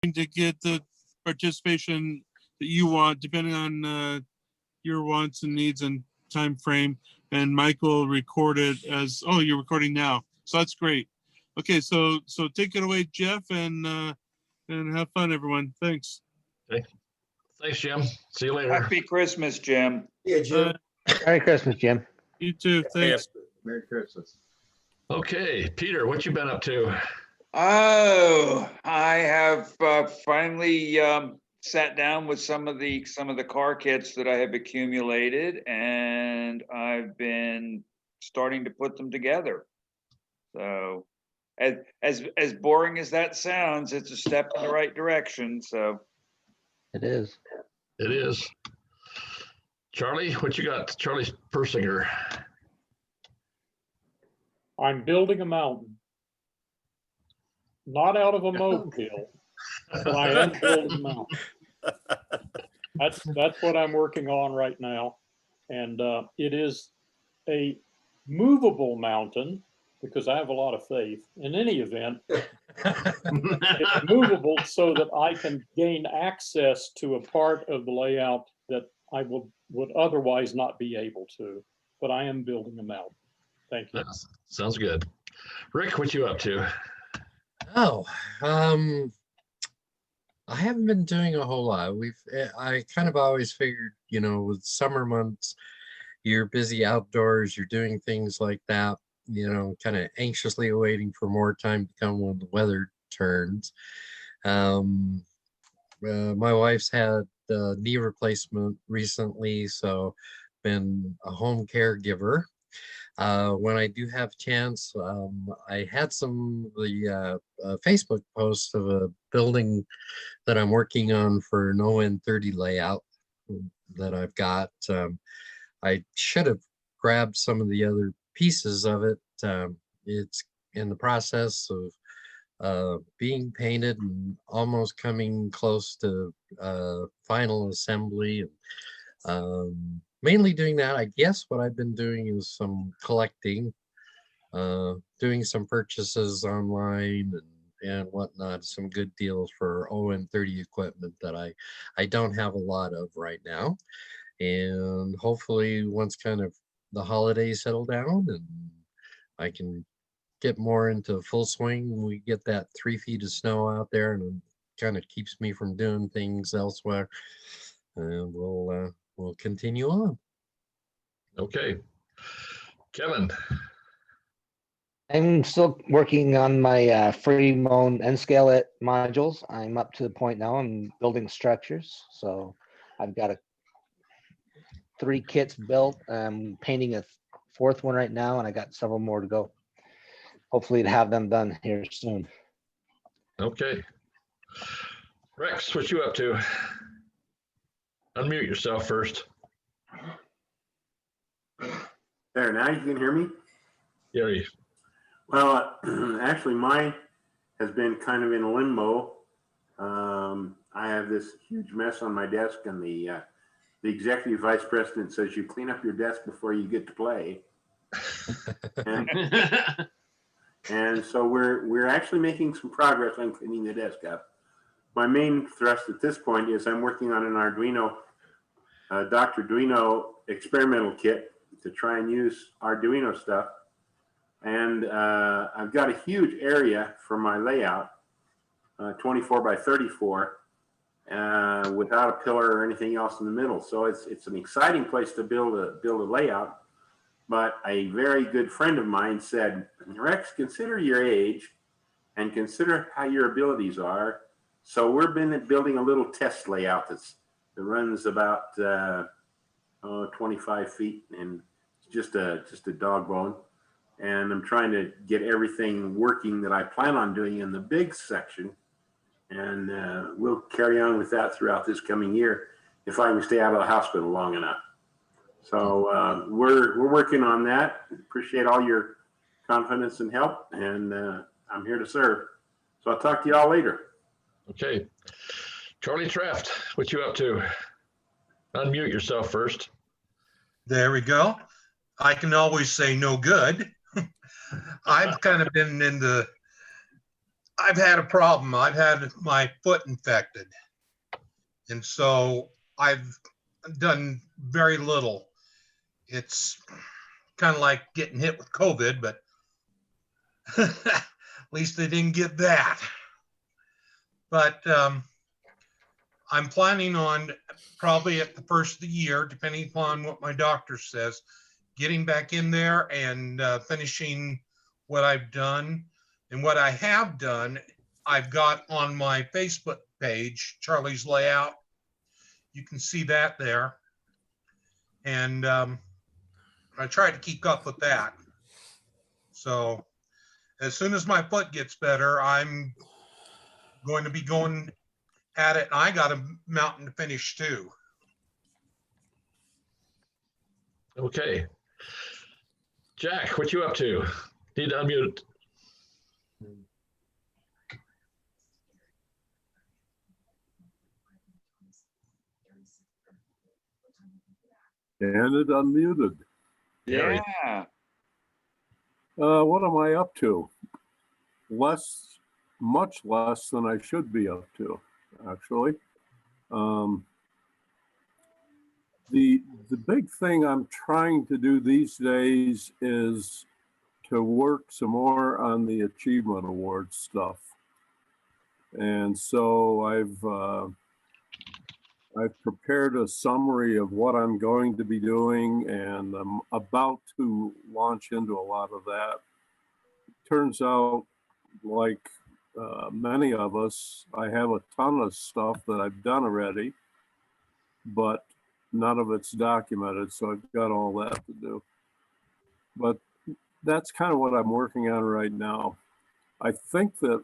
to get the participation that you want, depending on your wants and needs and time frame. And Michael recorded as, oh, you're recording now. So that's great. Okay, so take it away, Geoff, and have fun, everyone. Thanks. Okay. Thanks, Jim. See you later. Happy Christmas, Jim. Yeah, Jim. Merry Christmas, Jim. You too. Thanks. Merry Christmas. Okay, Peter, what you been up to? Oh, I have finally sat down with some of the car kits that I have accumulated, and I've been starting to put them together. So, as boring as that sounds, it's a step in the right direction. So, It is. It is. Charlie, what you got? Charlie Persinger. I'm building a mountain. Not out of a molehill, but I am building a mountain. That's what I'm working on right now. And it is a movable mountain because I have a lot of faith. In any event, it's movable so that I can gain access to a part of the layout that I would otherwise not be able to. But I am building a mountain. Thank you. Sounds good. Rick, what you up to? Oh, I haven't been doing a whole lot. I kind of always figured, you know, with summer months, you're busy outdoors, you're doing things like that, you know, kind of anxiously awaiting for more time to come when the weather turns. My wife's had a knee replacement recently, so been a home caregiver. When I do have a chance, I had some of the Facebook posts of a building that I'm working on for an ON30 layout that I've got. I should have grabbed some of the other pieces of it. It's in the process of being painted and almost coming close to final assembly. Mainly doing that. I guess what I've been doing is some collecting, doing some purchases online and whatnot, some good deals for ON30 equipment that I don't have a lot of right now. And hopefully once kind of the holidays settle down and I can get more into full swing, we get that 3 feet of snow out there and it kind of keeps me from doing things elsewhere. And we'll continue on. Okay. Kevin. I'm still working on my free moan and scale modules. I'm up to the point now I'm building structures. So I've got 3 kits built. I'm painting a 4th one right now, and I got several more to go. Hopefully to have them done here soon. Okay. Rex, what you up to? Unmute yourself first. There, now you can hear me? Gary. Well, actually mine has been kind of in limbo. I have this huge mess on my desk, and the executive vice president says you clean up your desk before you get to play. And so we're actually making some progress on cleaning the desk up. My main thrust at this point is I'm working on an Arduino, Dr. Arduino experimental kit to try and use Arduino stuff. And I've got a huge area for my layout, 24 by 34, without a pillar or anything else in the middle. So it's an exciting place to build a layout. But a very good friend of mine said, Rex, consider your age and consider how your abilities are. So we've been building a little test layout that runs about 25 feet, and it's just a dog bone. And I'm trying to get everything working that I plan on doing in the big section. And we'll carry on with that throughout this coming year if I can stay out of the hospital long enough. So we're working on that. Appreciate all your confidence and help, and I'm here to serve. So I'll talk to you all later. Okay. Charlie Treft, what you up to? Unmute yourself first. There we go. I can always say no good. I've kind of been in the I've had a problem. I've had my foot infected. And so I've done very little. It's kind of like getting hit with COVID, but at least they didn't get that. But I'm planning on probably at the first of the year, depending upon what my doctor says, getting back in there and finishing what I've done. And what I have done, I've got on my Facebook page, Charlie's Layout. You can see that there. And I try to keep up with that. So as soon as my foot gets better, I'm going to be going at it. I got a mountain to finish too. Okay. Jack, what you up to? Need to unmute. And it unmuted. Gary. Yeah. What am I up to? Much less than I should be up to, actually. The big thing I'm trying to do these days is to work some more on the Achievement Award stuff. And so I've prepared a summary of what I'm going to be doing, and I'm about to launch into a lot of that. Turns out, like many of us, I have a ton of stuff that I've done already, but none of it's documented, so I've got all that to do. But that's kind of what I'm working on right now. I think that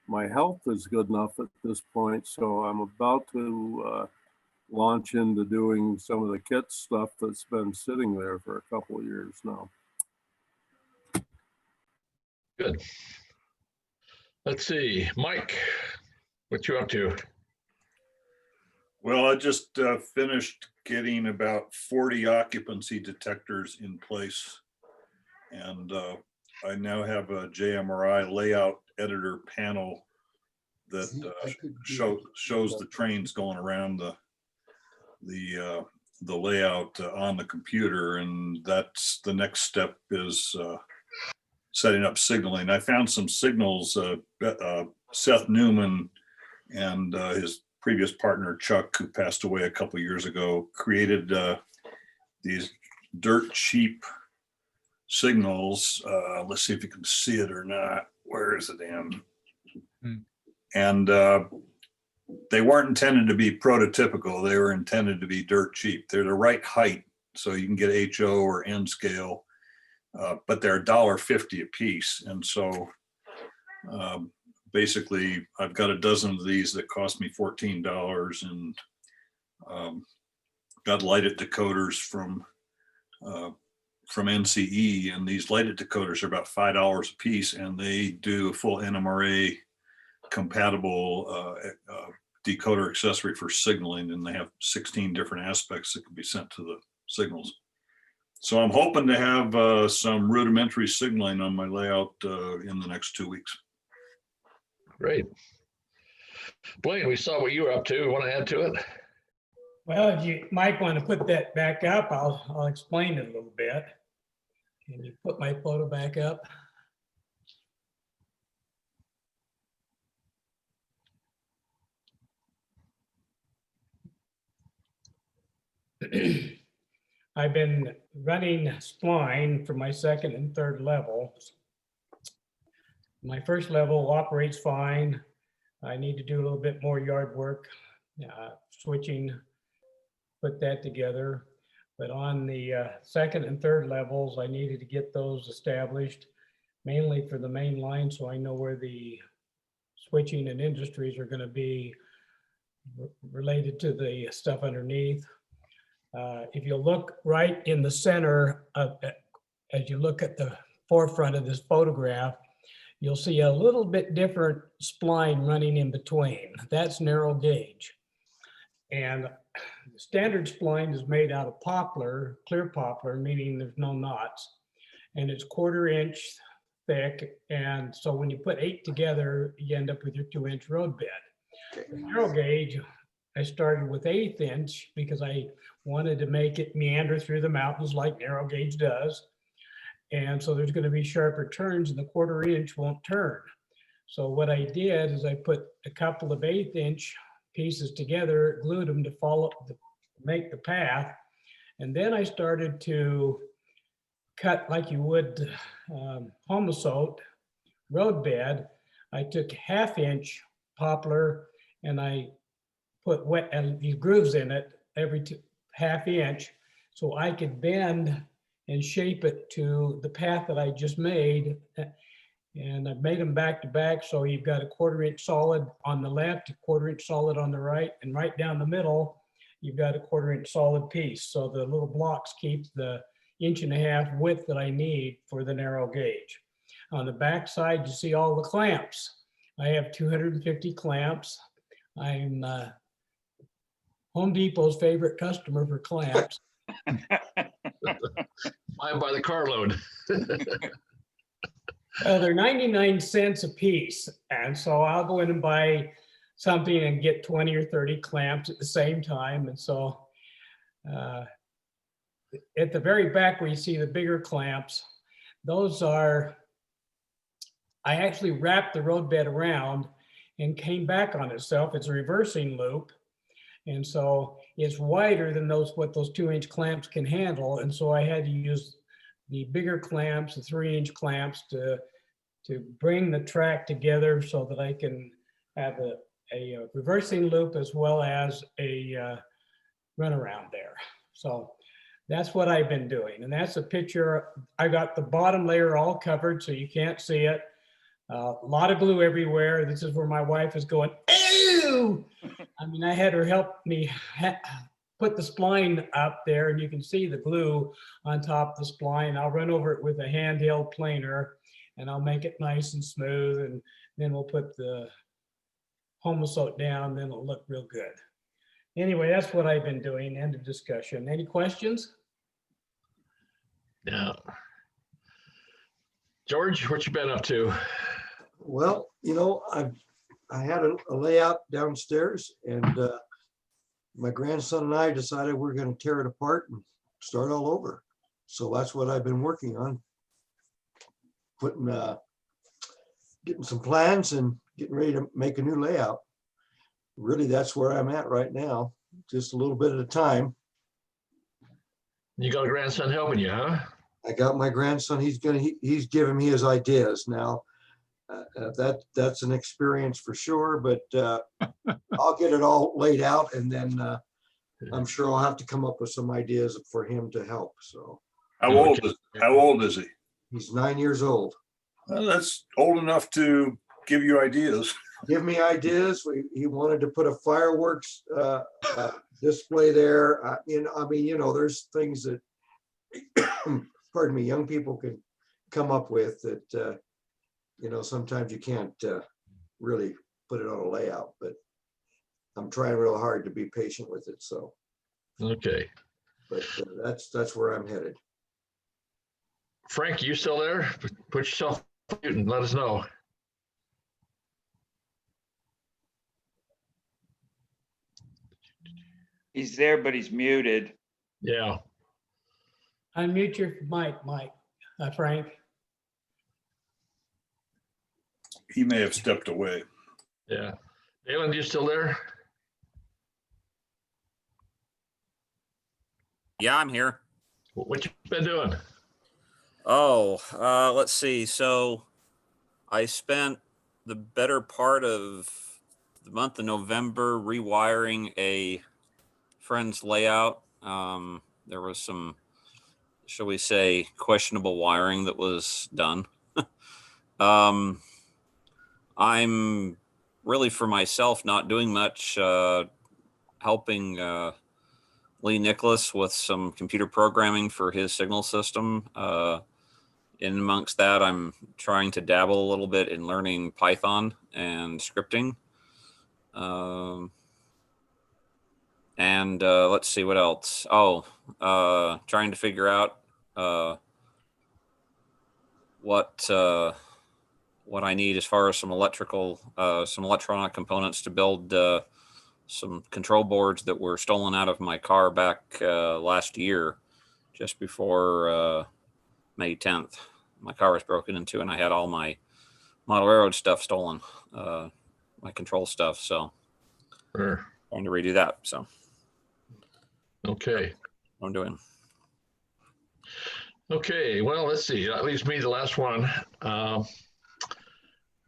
my health is good enough at this point, so I'm about to launch into doing some of the kit stuff that's been sitting there for a couple of years now. Good. Let's see, Mike, what you up to? Well, I just finished getting about 40 occupancy detectors in place. And I now have a JMRI layout editor panel that shows the trains going around the layout on the computer. And that's the next step is setting up signaling. I found some signals, Seth Newman and his previous partner, Chuck, who passed away a couple of years ago, created these dirt cheap signals. Let's see if you can see it or not. Where is it, Dan? And they weren't intended to be prototypical. They were intended to be dirt cheap. They're the right height, so you can get HO or N scale, but they're $1.50 a piece. And so basically, I've got a dozen of these that cost me $14, and got lighted decoders from NCE, and these lighted decoders are about $5 a piece, and they do a full NMRA compatible decoder accessory for signaling, and they have 16 different aspects that can be sent to the signals. So I'm hoping to have some rudimentary signaling on my layout in the next 2 weeks. Great. Blaine, we saw what you were up to. Want to add to it? Well, if you might want to put that back up, I'll explain it a little bit. Can you put my photo back up? I've been running spline for my second and third levels. My first level operates fine. I need to do a little bit more yard work, switching, put that together. But on the second and third levels, I needed to get those established, mainly for the main line, so I know where the switching and industries are going to be related to the stuff underneath. If you look right in the center, as you look at the forefront of this photograph, you'll see a little bit different spline running in between. That's narrow gauge. And the standard spline is made out of poplar, clear poplar, meaning there's no knots. And it's 1/4 inch thick. And so when you put 8 together, you end up with your 2-inch road bed. The narrow gauge, I started with 1/8 inch because I wanted to make it meander through the mountains like narrow gauge does. And so there's going to be sharper turns and the 1/4 inch won't turn. So what I did is I put a couple of 1/8 inch pieces together, glued them to make the path. And then I started to cut like you would homosote road bed. I took 1/2 inch poplar and I put these grooves in it every 1/2 inch so I could bend and shape it to the path that I just made. And I've made them back to back. So you've got a 1/4 inch solid on the left, a 1/4 inch solid on the right, and right down the middle, you've got a 1/4 inch solid piece. So the little blocks keep the 1.5 inch width that I need for the narrow gauge. On the back side, you see all the clamps. I have 250 clamps. I'm Home Depot's favorite customer for clamps. Buy by the carload. They're 99 cents a piece. And so I'll go in and buy something and get 20 or 30 clamps at the same time. And so at the very back where you see the bigger clamps, those are, I actually wrapped the road bed around and came back on itself. It's a reversing loop. And so it's wider than what those 2-inch clamps can handle. And so I had to use the bigger clamps, the 3-inch clamps to bring the track together so that I can have a reversing loop as well as a runaround there. So that's what I've been doing. And that's a picture. I got the bottom layer all covered so you can't see it. A lot of glue everywhere. This is where my wife is going, ew! I mean, I had her help me put the spline up there and you can see the glue on top of the spline. I'll run over it with a handheld planer and I'll make it nice and smooth. And then we'll put the homosote down, then it'll look real good. Anyway, that's what I've been doing. End of discussion. Any questions? Yeah. George, what you been up to? Well, you know, I had a layout downstairs and my grandson and I decided we're going to tear it apart and start all over. So that's what I've been working on. Getting some plans and getting ready to make a new layout. Really, that's where I'm at right now. Just a little bit at a time. You got a grandson helping you, huh? I got my grandson. He's giving me his ideas now. That's an experience for sure, but I'll get it all laid out and then I'm sure I'll have to come up with some ideas for him to help. So How old is he? he's 9 years old. Well, that's old enough to give you ideas. Give me ideas. He wanted to put a fireworks display there. I mean, you know, there's things that, pardon me, young people can come up with that, you know, sometimes you can't really put it on a layout, but I'm trying real hard to be patient with it. So, okay. But that's where I'm headed. Frank, you still there? Put yourself on mute and let us know. He's there, but he's muted. Yeah. Unmute your mic, Frank. He may have stepped away. Yeah. Dalen, you still there? Yeah, I'm here. What you been doing? Oh, let's see. So I spent the better part of the month of November rewiring a friend's layout. There was some, shall we say, questionable wiring that was done. I'm really, for myself, not doing much, helping Lee Nicholas with some computer programming for his signal system. In amongst that, I'm trying to dabble a little bit in learning Python and scripting. And let's see what else. Oh, trying to figure out what I need as far as some electronic components to build some control boards that were stolen out of my car back last year, just before May 10th. My car was broken into and I had all my model railroad stuff stolen, my control stuff. So Sure. trying to redo that. So Okay. what I'm doing. Okay, well, let's see. That leaves me the last one. Haven't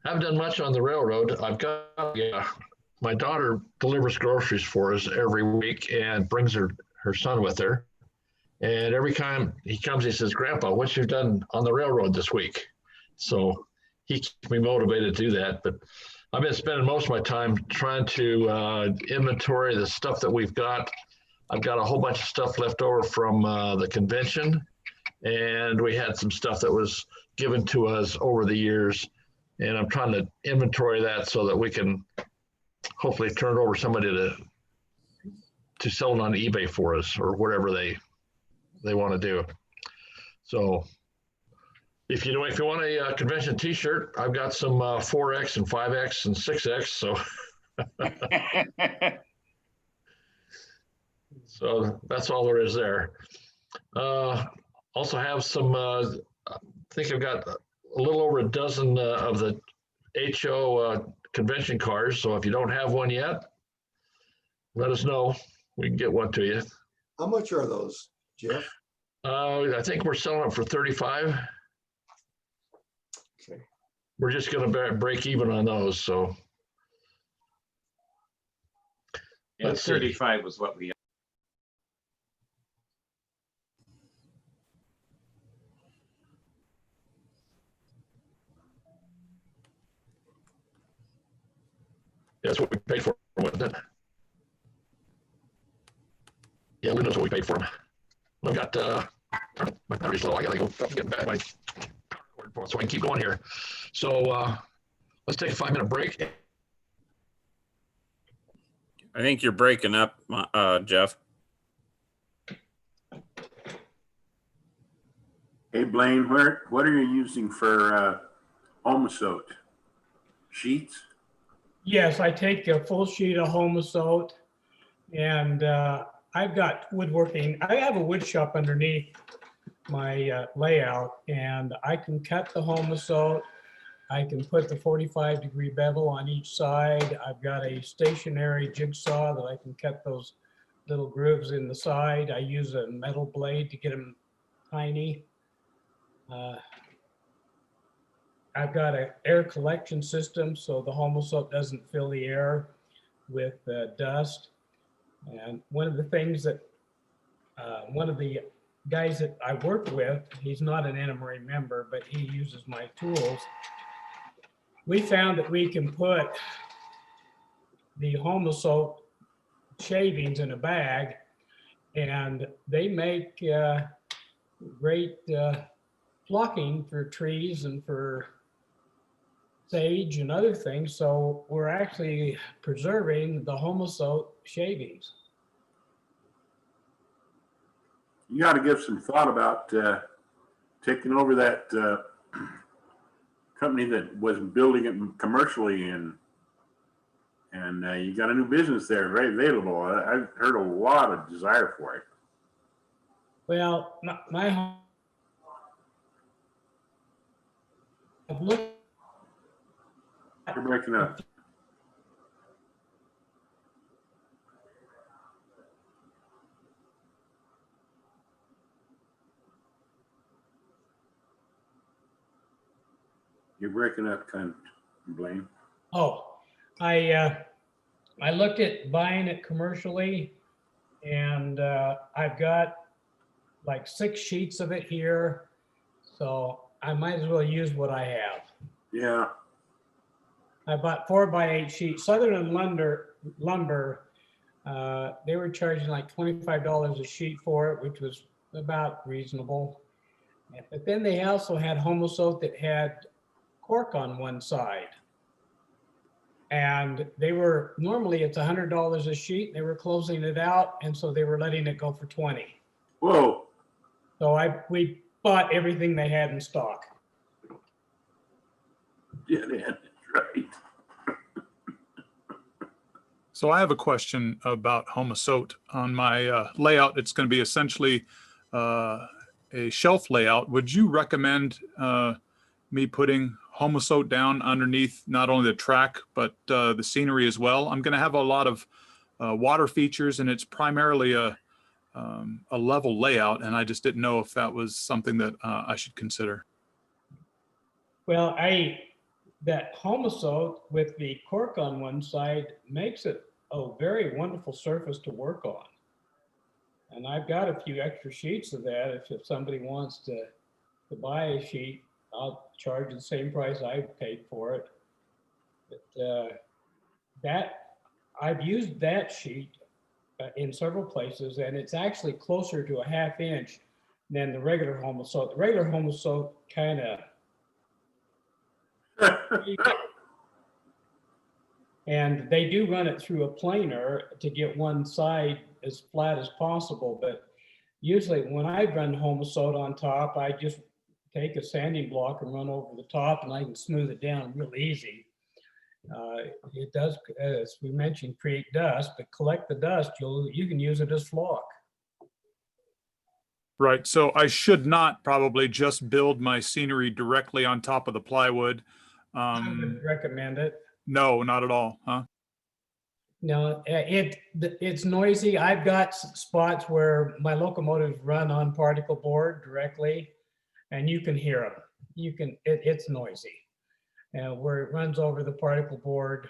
done much on the railroad. I've got, my daughter delivers groceries for us every week and brings her son with her. And every time he comes, he says, "Grandpa, what you've done on the railroad this week?" So he keeps me motivated to do that. But I've been spending most of my time trying to inventory the stuff that we've got. I've got a whole bunch of stuff left over from the convention. And we had some stuff that was given to us over the years. And I'm trying to inventory that so that we can hopefully turn it over to somebody to sell it on eBay for us or whatever they want to do. So if you want a convention t-shirt, I've got some 4X and 5X and 6X. So, so that's all there is there. Also have some, I think I've got a little over a dozen of the HO convention cards. So if you don't have one yet, let us know. We can get one to you. How much are those, Geoff? I think we're selling them for 35. Okay. We're just going to break even on those. So Yeah, let's see. 35 was what we. That's what we paid for, wasn't it? Yeah, Lou knows what we paid for them. I've got my battery's low. I gotta go get back my cord so I can keep going here. So let's take a 5-minute break. I think you're breaking up, Geoff. Hey, Blaine, what are you using for Homosote? Sheets? Yes, I take a full sheet of Homosote and I've got woodworking. I have a wood shop underneath my layout and I can cut the Homosote. I can put the 45-degree bevel on each side. I've got a stationary jigsaw that I can cut those little grooves in the side. I use a metal blade to get them tiny. I've got an air collection system so the Homosote doesn't fill the air with dust. And one of the things that one of the guys that I work with, he's not an NMRA member, but he uses my tools. We found that we can put the Homosote shavings in a bag and they make great blocking for trees and for sage and other things. So we're actually preserving the Homosote shavings. You got to give some thought about taking over that company that was building it commercially, and you got a new business there, very available. I've heard a lot of desire for it. Well, my I've looked. You're breaking up. You're breaking up, kind of, Blaine. Oh, I looked at buying it commercially and I've got like 6 sheets of it here. So I might as well use what I have. Yeah. I bought 4x8 sheets. Southern lumber, they were charging like $25 a sheet for it, which was about reasonable. But then they also had Homosote that had cork on one side. And they were, normally it's $100 a sheet. They were closing it out. And so they were letting it go for 20. Whoa. So we bought everything they had in stock. dead end, right? So I have a question about Homosote. On my layout, it's going to be essentially a shelf layout. Would you recommend me putting Homosote down underneath not only the track, but the scenery as well? I'm going to have a lot of water features, and it's primarily a level layout, and I just didn't know if that was something that I should consider. Well, that Homosote with the cork on one side makes it a very wonderful surface to work on. And I've got a few extra sheets of that. If somebody wants to buy a sheet, I'll charge the same price I paid for it. But I've used that sheet in several places, and it's actually closer to a 1/2 inch than the regular Homosote. The regular Homosote kind of and they do run it through a planer to get one side as flat as possible. But usually when I run Homosote on top, I just take a sanding block and run over the top, and I can smooth it down real easy. It does, as we mentioned, create dust, but collect the dust, you can use it as flock. Right. So I should not probably just build my scenery directly on top of the plywood. I would recommend it. No, not at all, huh? No, it's noisy. I've got spots where my locomotives run on particle board directly, and you can hear them. It's noisy. Where it runs over the particle board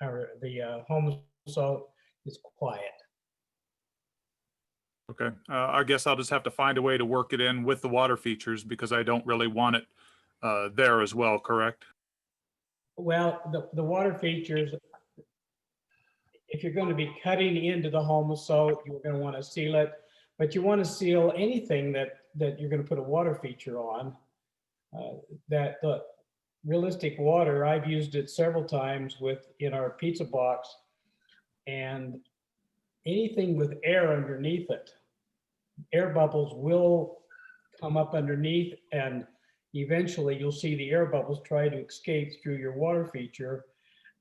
or the Homosote, it's quiet. Okay. I guess I'll just have to find a way to work it in with the water features because I don't really want it there as well, correct? Well, the water features, if you're going to be cutting into the Homosote, you're going to want to seal it, but you want to seal anything that you're going to put a water feature on. The realistic water, I've used it several times in our pizza box, and anything with air underneath it, air bubbles will come up underneath, and eventually you'll see the air bubbles try to escape through your water feature.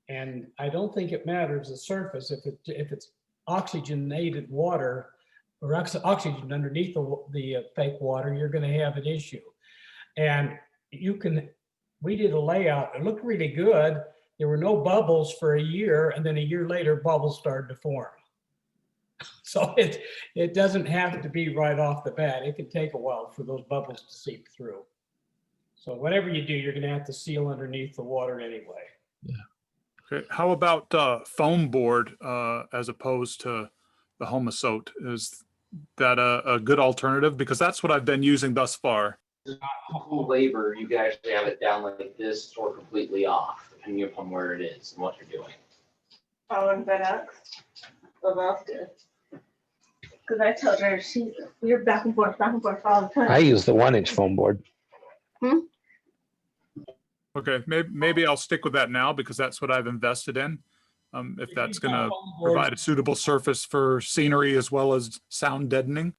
And I don't think it matters the surface. If it's oxygenated water or oxygen underneath the fake water, you're going to have an issue. And we did a layout. It looked really good. There were no bubbles for a year, and then a year later, bubbles started to form. So it doesn't have to be right off the bat. It can take a while for those bubbles to seep through. So whatever you do, you're going to have to seal underneath the water anyway. Yeah. Okay. How about foam board as opposed to the Homosote? Is that a good alternative? Because that's what I've been using thus far. Whole labor, you can actually have it down like this or completely off, depending upon where it is and what you're doing. Oh, and FedEx. Oh, that's good. Because I told her we were back and forth all the time. I use the 1-inch foam board. Okay, maybe I'll stick with that now because that's what I've invested in. If that's going to provide a suitable surface for scenery as well as sound deadening.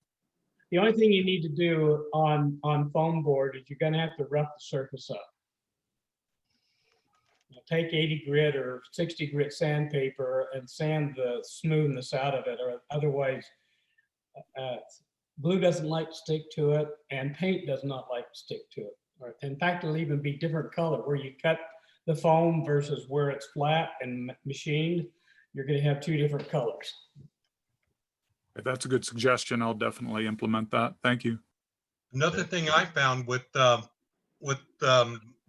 The only thing you need to do on foam board is you're going to have to rough the surface up. Take 80 grit or 60 grit sandpaper and sand the smoothness out of it, or otherwise glue doesn't like to stick to it and paint does not like to stick to it. In fact, it'll even be different color where you cut the foam versus where it's flat and machined. You're going to have two different colors. That's a good suggestion. I'll definitely implement that. Thank you. Another thing I found with the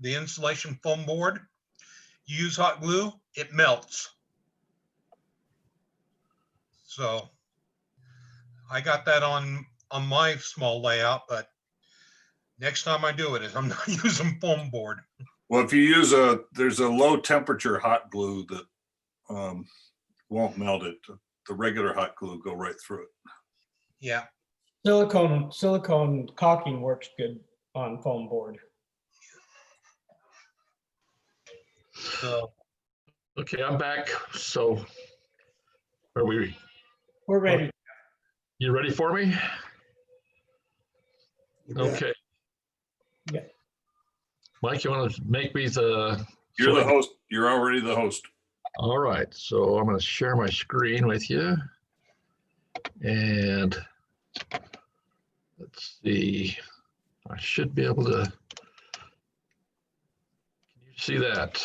insulation foam board, you use hot glue, it melts. So I got that on my small layout, but next time I do it, I'm not using foam board. Well, if you use there's a low temperature hot glue that won't melt it. The regular hot glue go right through it. Yeah. Silicone caulking works good on foam board. So, okay, I'm back. So, are we? We're ready. You ready for me? Yeah. Okay. Yeah. Mike, you want to make me the? You're the host. You're already the host. All right, so I'm going to share my screen with you. And let's see, I should be able to. Can you see that?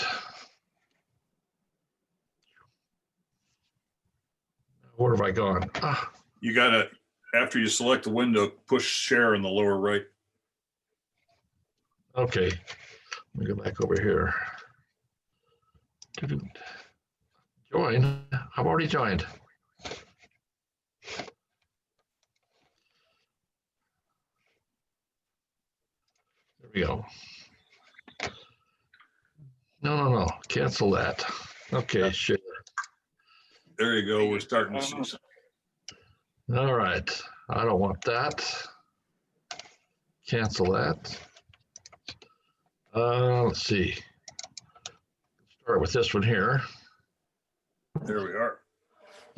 Where have I gone? Ah. You got to, after you select the window, push share in the lower right. Okay, let me go back over here. Join. I've already joined. There we go. No. Cancel that. Okay, sure. There you go. We're starting to see. All right. I don't want that. Cancel that. Let's see. Start with this one here. There we are.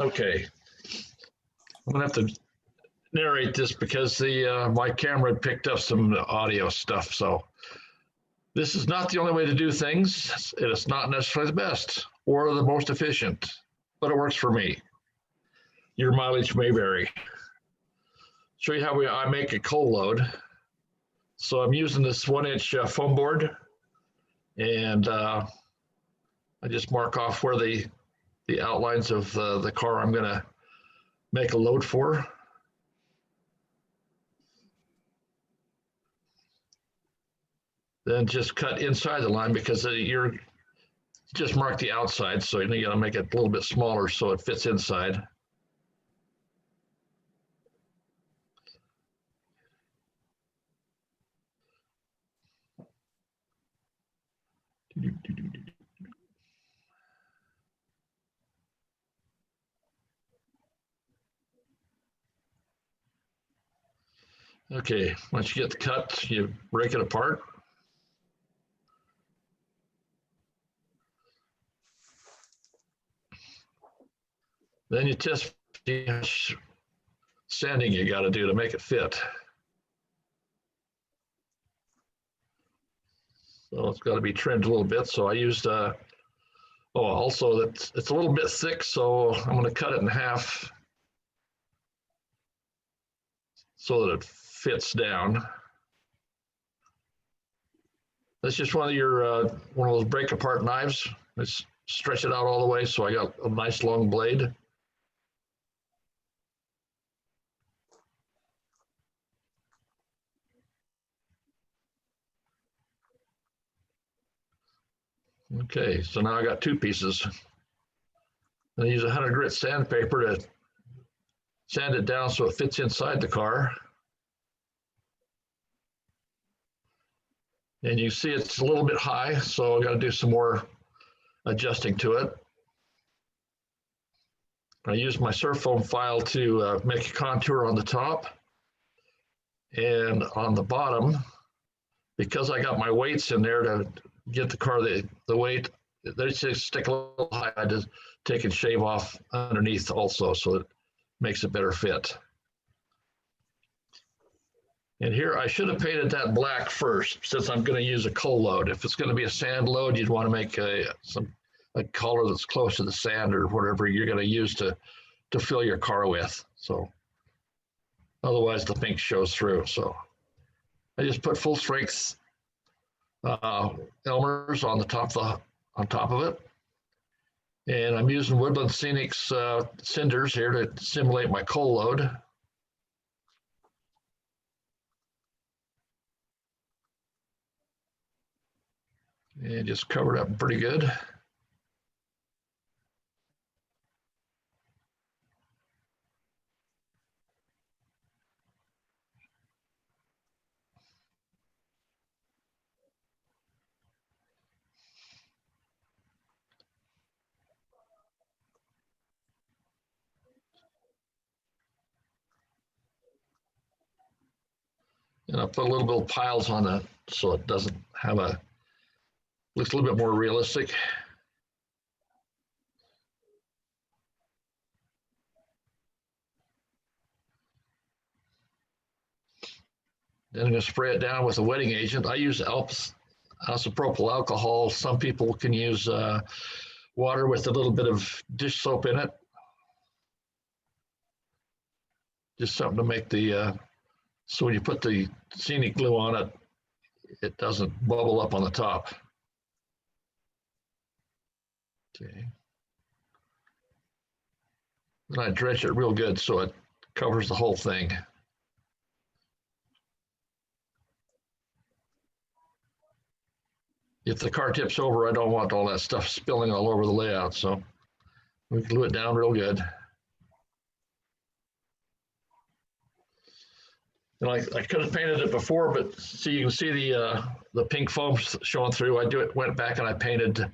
Okay. I'm gonna have to narrate this because the my camera picked up some audio stuff. So this is not the only way to do things. It is not necessarily the best or the most efficient, but it works for me. Your mileage may vary. Show you how I make a cold load. So I'm using this 1-inch foam board, and I just mark off where the outlines of the car I'm gonna make a load for. Then just cut inside the line because you're just mark the outside. So you gotta make it a little bit smaller so it fits inside. Okay, once you get the cut, you break it apart. Then you test the sanding you got to do to make it fit. So it's got to be trimmed a little bit. So I used, also it's a little bit thick, so I'm going to cut it in half so that it fits down. That's just one of your one of those break apart knives. Let's stretch it out all the way so I got a nice long blade. Okay, so now I got two pieces. I use 100 grit sandpaper to sand it down so it fits inside the car. And you see it's a little bit high, so I got to do some more adjusting to it. I use my SURFOAM file to make a contour on the top. And on the bottom, because I got my weights in there to get the car the weight, they just stick a little high. I just take and shave off underneath also, so it makes a better fit. And here I should have painted that black first, since I'm going to use a coal load. If it's going to be a sand load, you'd want to make a color that's close to the sand or whatever you're going to use to fill your car with. So otherwise the pink shows through. So I just put full strength Elmer's on the top of it. And I'm using Woodland SCENIC's CINDERS here to simulate my coal load. And just cover it up pretty good. And I put a little bit of piles on it so it doesn't have looks a little bit more realistic. Then I'm going to spray it down with a wetting agent. I use Alps isopropyl alcohol. Some people can use water with a little bit of dish soap in it. Just something to make the, so when you put the scenic glue on it, it doesn't bubble up on the top. Okay. Then I drench it real good so it covers the whole thing. If the car tips over, I don't want all that stuff spilling all over the layout, so we glue it down real good. And I could have painted it before, but see, you can see the pink foam showing through. Went back and I painted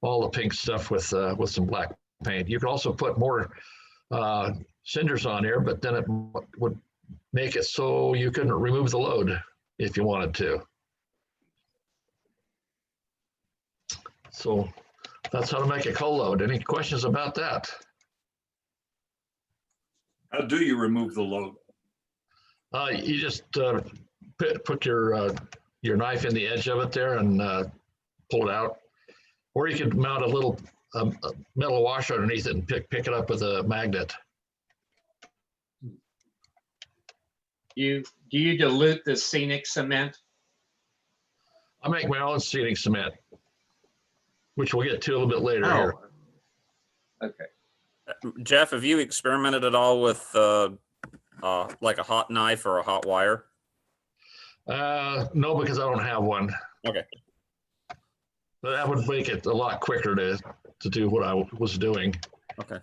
all the pink stuff with some black paint. You could also put more cinders on here, but then it would make it so you couldn't remove the load if you wanted to. So that's how to make a cold load. Any questions about that? How do you remove the load? You just put your knife in the edge of it there and pull it out. Or you could mount a little metal washer underneath it and pick it up with a magnet. Do you dilute the scenic cement? I make my own scenic cement, which we'll get to a little bit later here. Okay. Geoff, have you experimented at all with like a hot knife or a hot wire? No, because I don't have one. Okay. But that would make it a lot quicker to do what I was doing. Okay.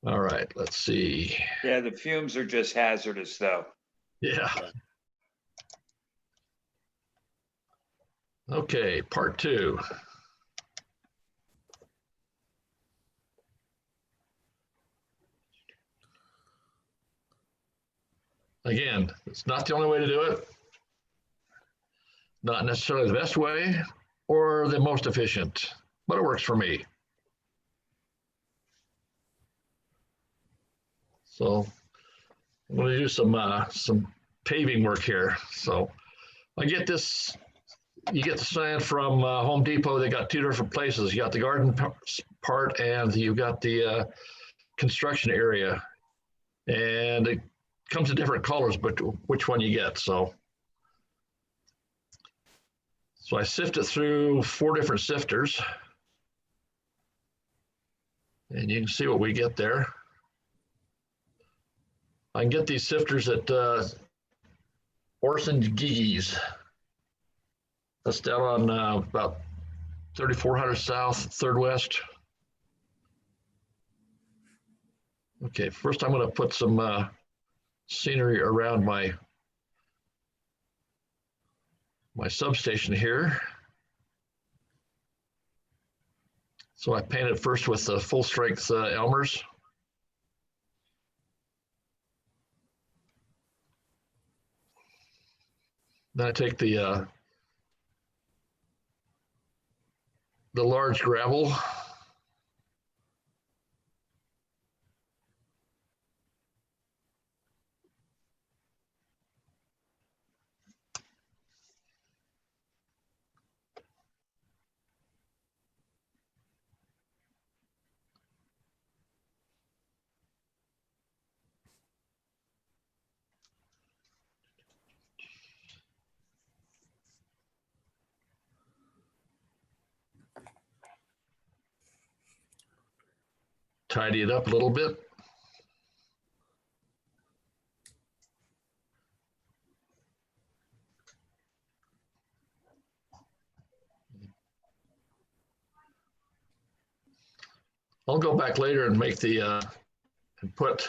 All right, let's see. Yeah, the fumes are just hazardous though. Yeah. Okay, part 2. Again, it's not the only way to do it. Not necessarily the best way or the most efficient, but it works for me. So I'm going to do some paving work here. So I get this, you get the sand from Home Depot. They got 2 different places. You got the garden part and you got the construction area. And it comes in different colors, but which one you get. So I sift it through 4 different sifters. And you can see what we get there. I can get these sifters at Orson Gigi's. That's down on about 3400 South, 3rd West. Okay, first I'm going to put some scenery around my substation here. So I painted first with the full strength Elmers. Then I take the large gravel. Tidy it up a little bit. I'll go back later and make and put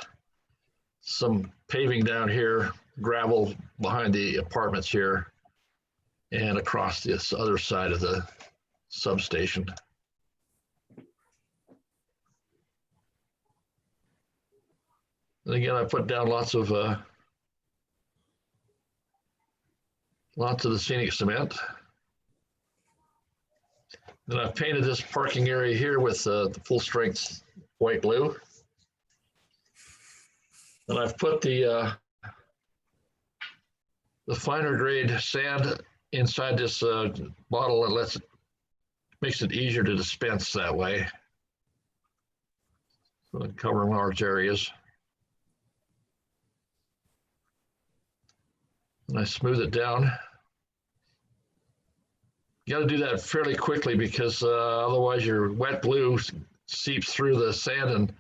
some paving down here, gravel behind the apartments here, and across this other side of the substation. And again, I put down lots of the scenic cement. Then I've painted this parking area here with the full strength white glue. And I've put the finer grade sand inside this bottle that makes it easier to dispense that way. So it cover large areas. And I smooth it down. You got to do that fairly quickly because otherwise your wet glue seeps through the sand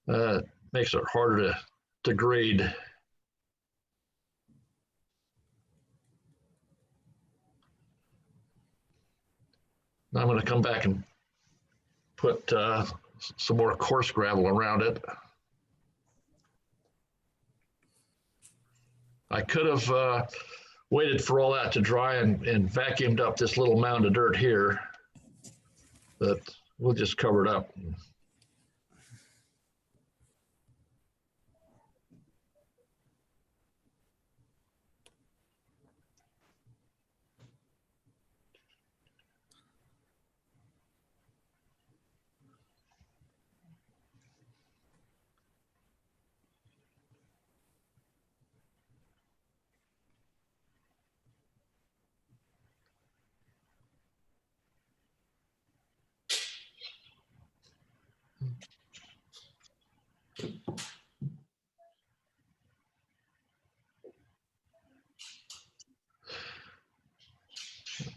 and makes it harder to grade. Now I'm going to come back and put some more coarse gravel around it. I could have waited for all that to dry and vacuumed up this little mound of dirt here, but we'll just cover it up.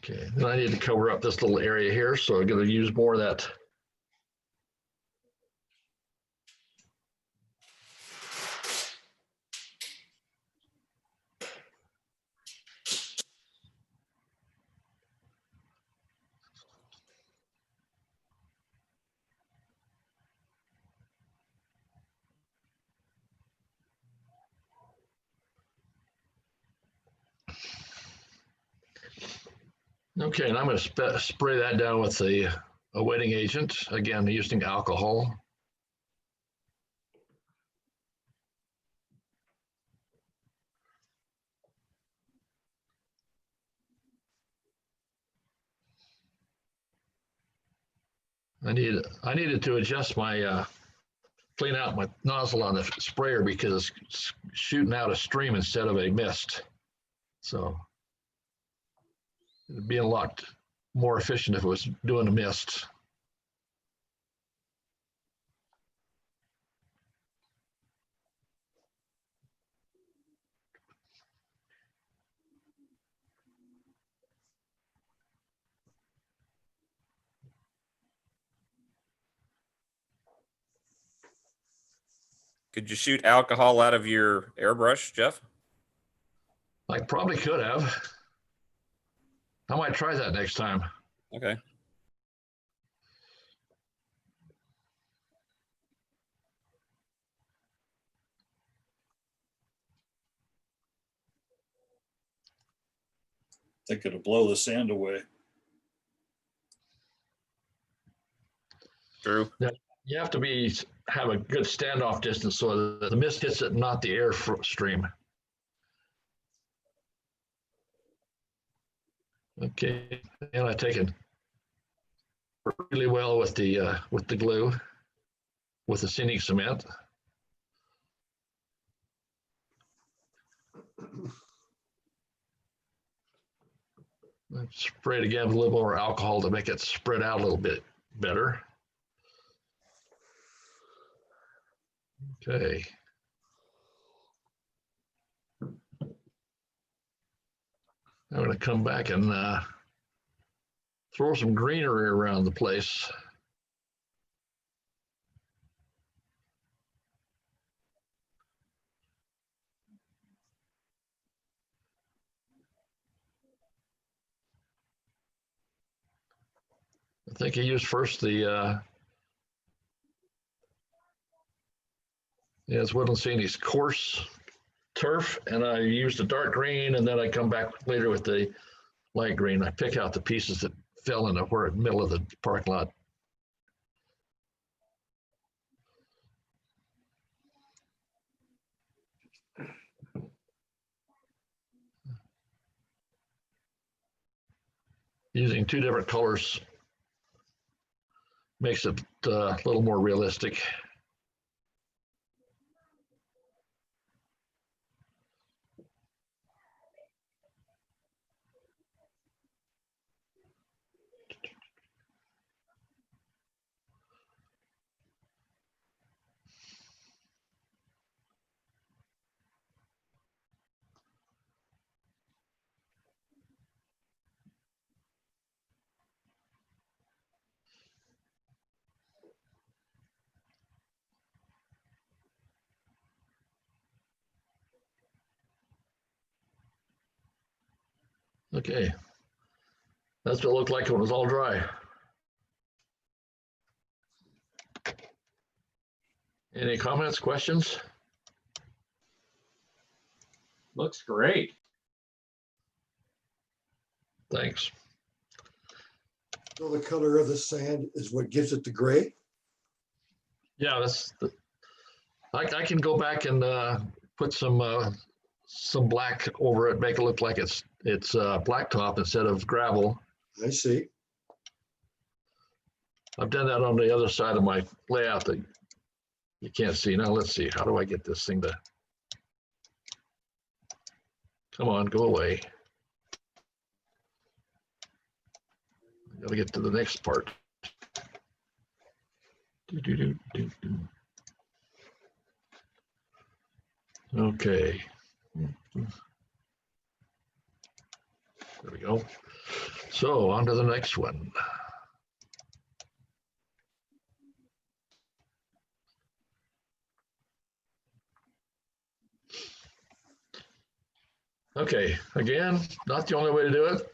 Okay, then I need to cover up this little area here, so I'm going to use more of that. Okay, and I'm going to spray that down with a wetting agent, again using alcohol. I needed to adjust my clean out my nozzle on the sprayer because it's shooting out a stream instead of a mist. So it'd be a lot more efficient if it was doing a mist. Could you shoot alcohol out of your airbrush, Geoff? I probably could have. I might try that next time. Okay. I think it'll blow the sand away. True. Yeah, you have to have a good standoff distance so that the mist hits it, not the air stream. Okay, and I take it really well with the glue, with the SCENIC cement. Spray it again with a little more alcohol to make it spread out a little bit better. Okay. I'm going to come back and throw some greenery around the place. I think I used first the it's Woodland SCENIC's coarse turf, and I used the dark green, and then I come back later with the light green. I pick out the pieces that fell in the middle of the parking lot. Using two different colors makes it a little more realistic. Okay. That's what it looked like when it was all dry. Any comments, questions? Looks great. Thanks. So the color of the sand is what gives it the gray? Yeah, I can go back and put some black over it, make it look like it's blacktop instead of gravel. I see. I've done that on the other side of my layout that you can't see. Now let's see, how do I get this thing to, come on, go away. I gotta get to the next part. Okay. There we go. So on to the next one. Okay, again, not the only way to do it.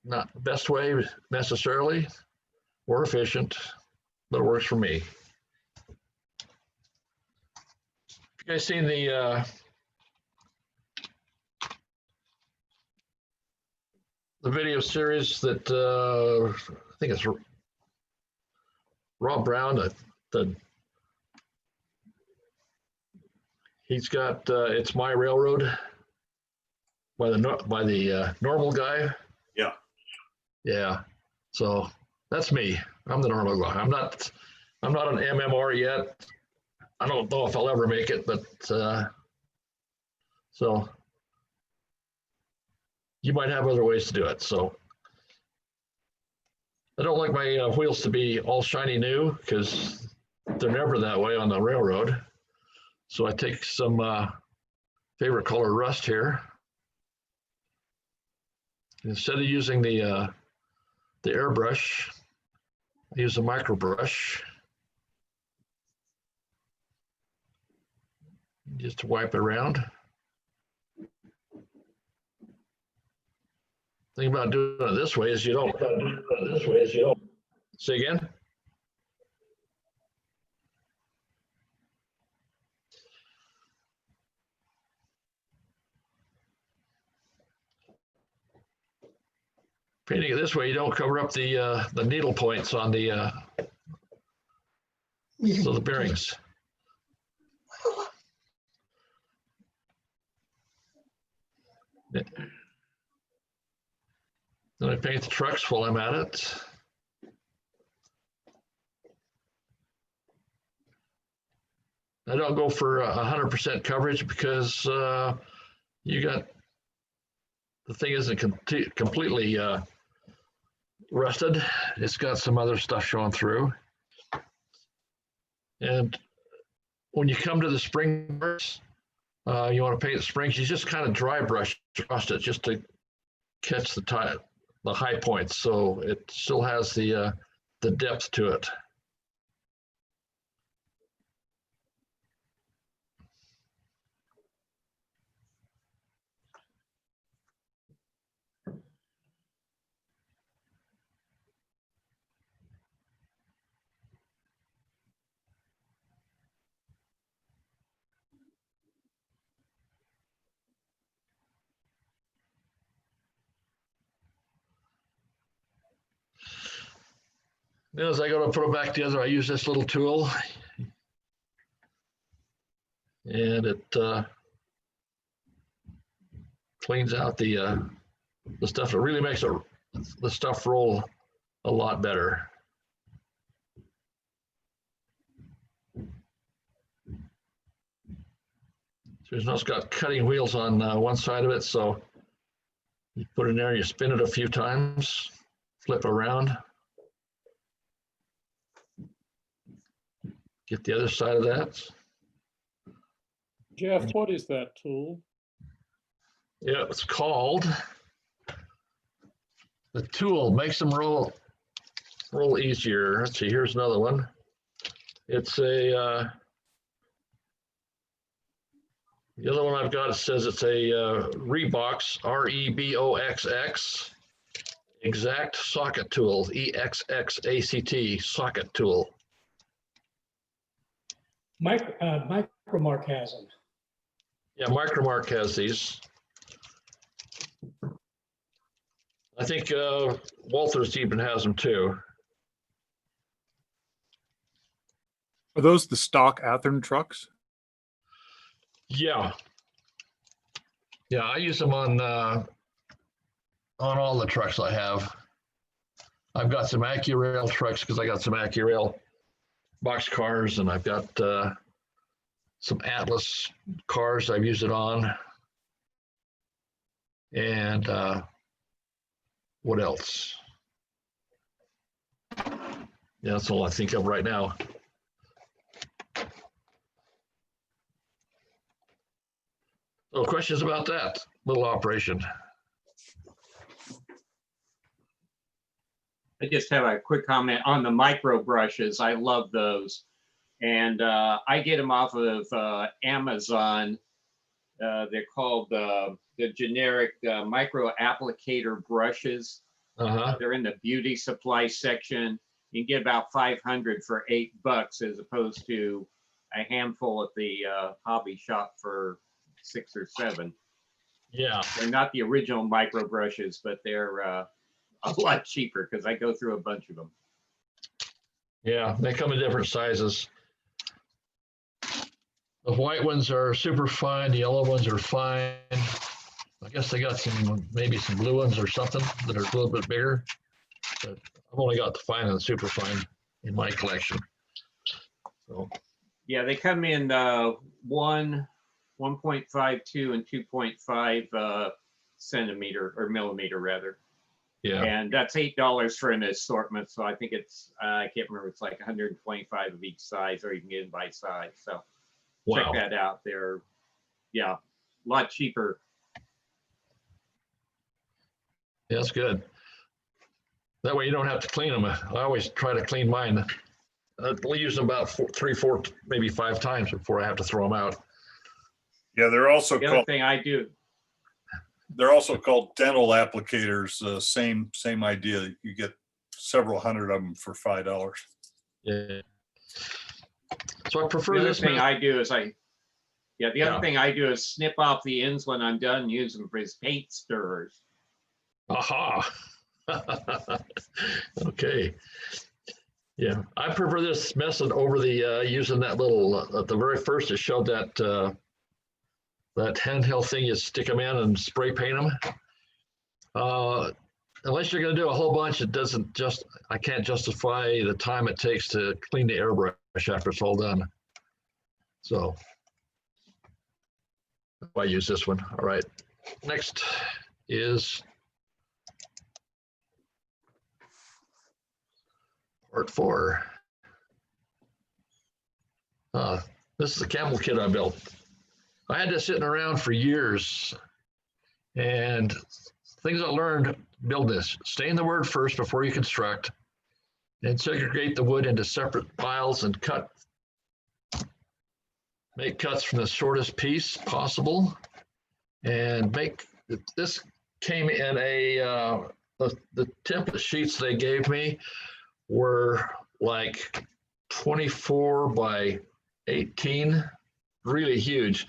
Not the best way necessarily, or efficient, but it works for me. You guys seen the video series that I think it's Rob Brown, he's got It's My Railroad by the normal guy. Yeah. Yeah. So that's me. I'm the normal guy. I'm not an MMR yet. I don't know if I'll ever make it, but so you might have other ways to do it. So I don't like my wheels to be all shiny new because they're never that way on the railroad. So I take some favorite color rust here. Instead of using the airbrush, I use a micro brush. Just to wipe it around. Thing about doing it this way is you don't. Say again? Painting it this way, you don't cover up the needle points on the so the bearings. Then I paint the trucks while I'm at it. I don't go for 100% coverage because you got, the thing isn't completely rusted. It's got some other stuff showing through. And when you come to the spring parts, you want to paint the springs, you just kind of dry brush across it just to catch the high points, so it still has the depth to it. Then as I go to put it back together, I use this little tool, and it cleans out the stuff. It really makes the stuff roll a lot better. So it's got cutting wheels on one side of it, so you put it in there, you spin it a few times, flip around. Get the other side of that. Geoff, what is that tool? Yeah, it's called, the tool makes them roll easier. Let's see, here's another one. It's a The other one I've got, it says it's a Rebox, REBOXX, exact socket tool, EXXACT socket tool. Micromark has them. Yeah, Micromark has these. I think Walters even has them too. Are those the stock Athearn trucks? Yeah. Yeah, I use them on all the trucks I have. I've got some AccuRail trucks because I got some AccuRail box cars, and I've got some Atlas cars I've used it on. And what else? Yeah, that's all I think of right now. So questions about that little operation? I just have a quick comment on the micro brushes. I love those. And I get them off of Amazon. They're called the generic micro applicator brushes. They're in the beauty supply section. You can get about 500 for $8 as opposed to a handful at the hobby shop for 6 or 7. Yeah. They're not the original micro brushes, but they're a lot cheaper because I go through a bunch of them. Yeah, they come in different sizes. The white ones are super fine. The yellow ones are fine. I guess they got some, maybe some blue ones or something that are a little bit bigger. But I've only got the fine and the super fine in my collection. So. Yeah, they come in 1.52 and 2.5 centimeter or millimeter rather. Yeah. And that's $8 for an assortment. So I think it's, I can't remember, it's like 125 of each size, or you can get it by size. So check that out. They're, yeah, a lot cheaper. Yeah, that's good. That way you don't have to clean them. I always try to clean mine. I'll use them about 3, 4, maybe 5 times before I have to throw them out. Yeah, they're also The called. other thing I do. They're also called dental applicators. Same idea. You get several hundred of them for $5. Yeah. So I prefer The other this thing method. I do is the other thing I do is snip off the ends when I'm done, use them as paint stirrers. Aha. Okay. Yeah, I prefer this method over the using that little at the very first it showed that that handheld thing you stick them in and spray paint them. Unless you're going to do a whole bunch, it doesn't just, I can't justify the time it takes to clean the airbrush after it's all done. So I use this one. All right. Next is part 4. This is the camel kit I built. I had this sitting around for years, and things I learned, build this. Stay in the word first before you construct, and segregate the wood into separate piles and cut. Make cuts from the shortest piece possible, and make, this came in a, the template sheets they gave me were like 24 by 18, really huge.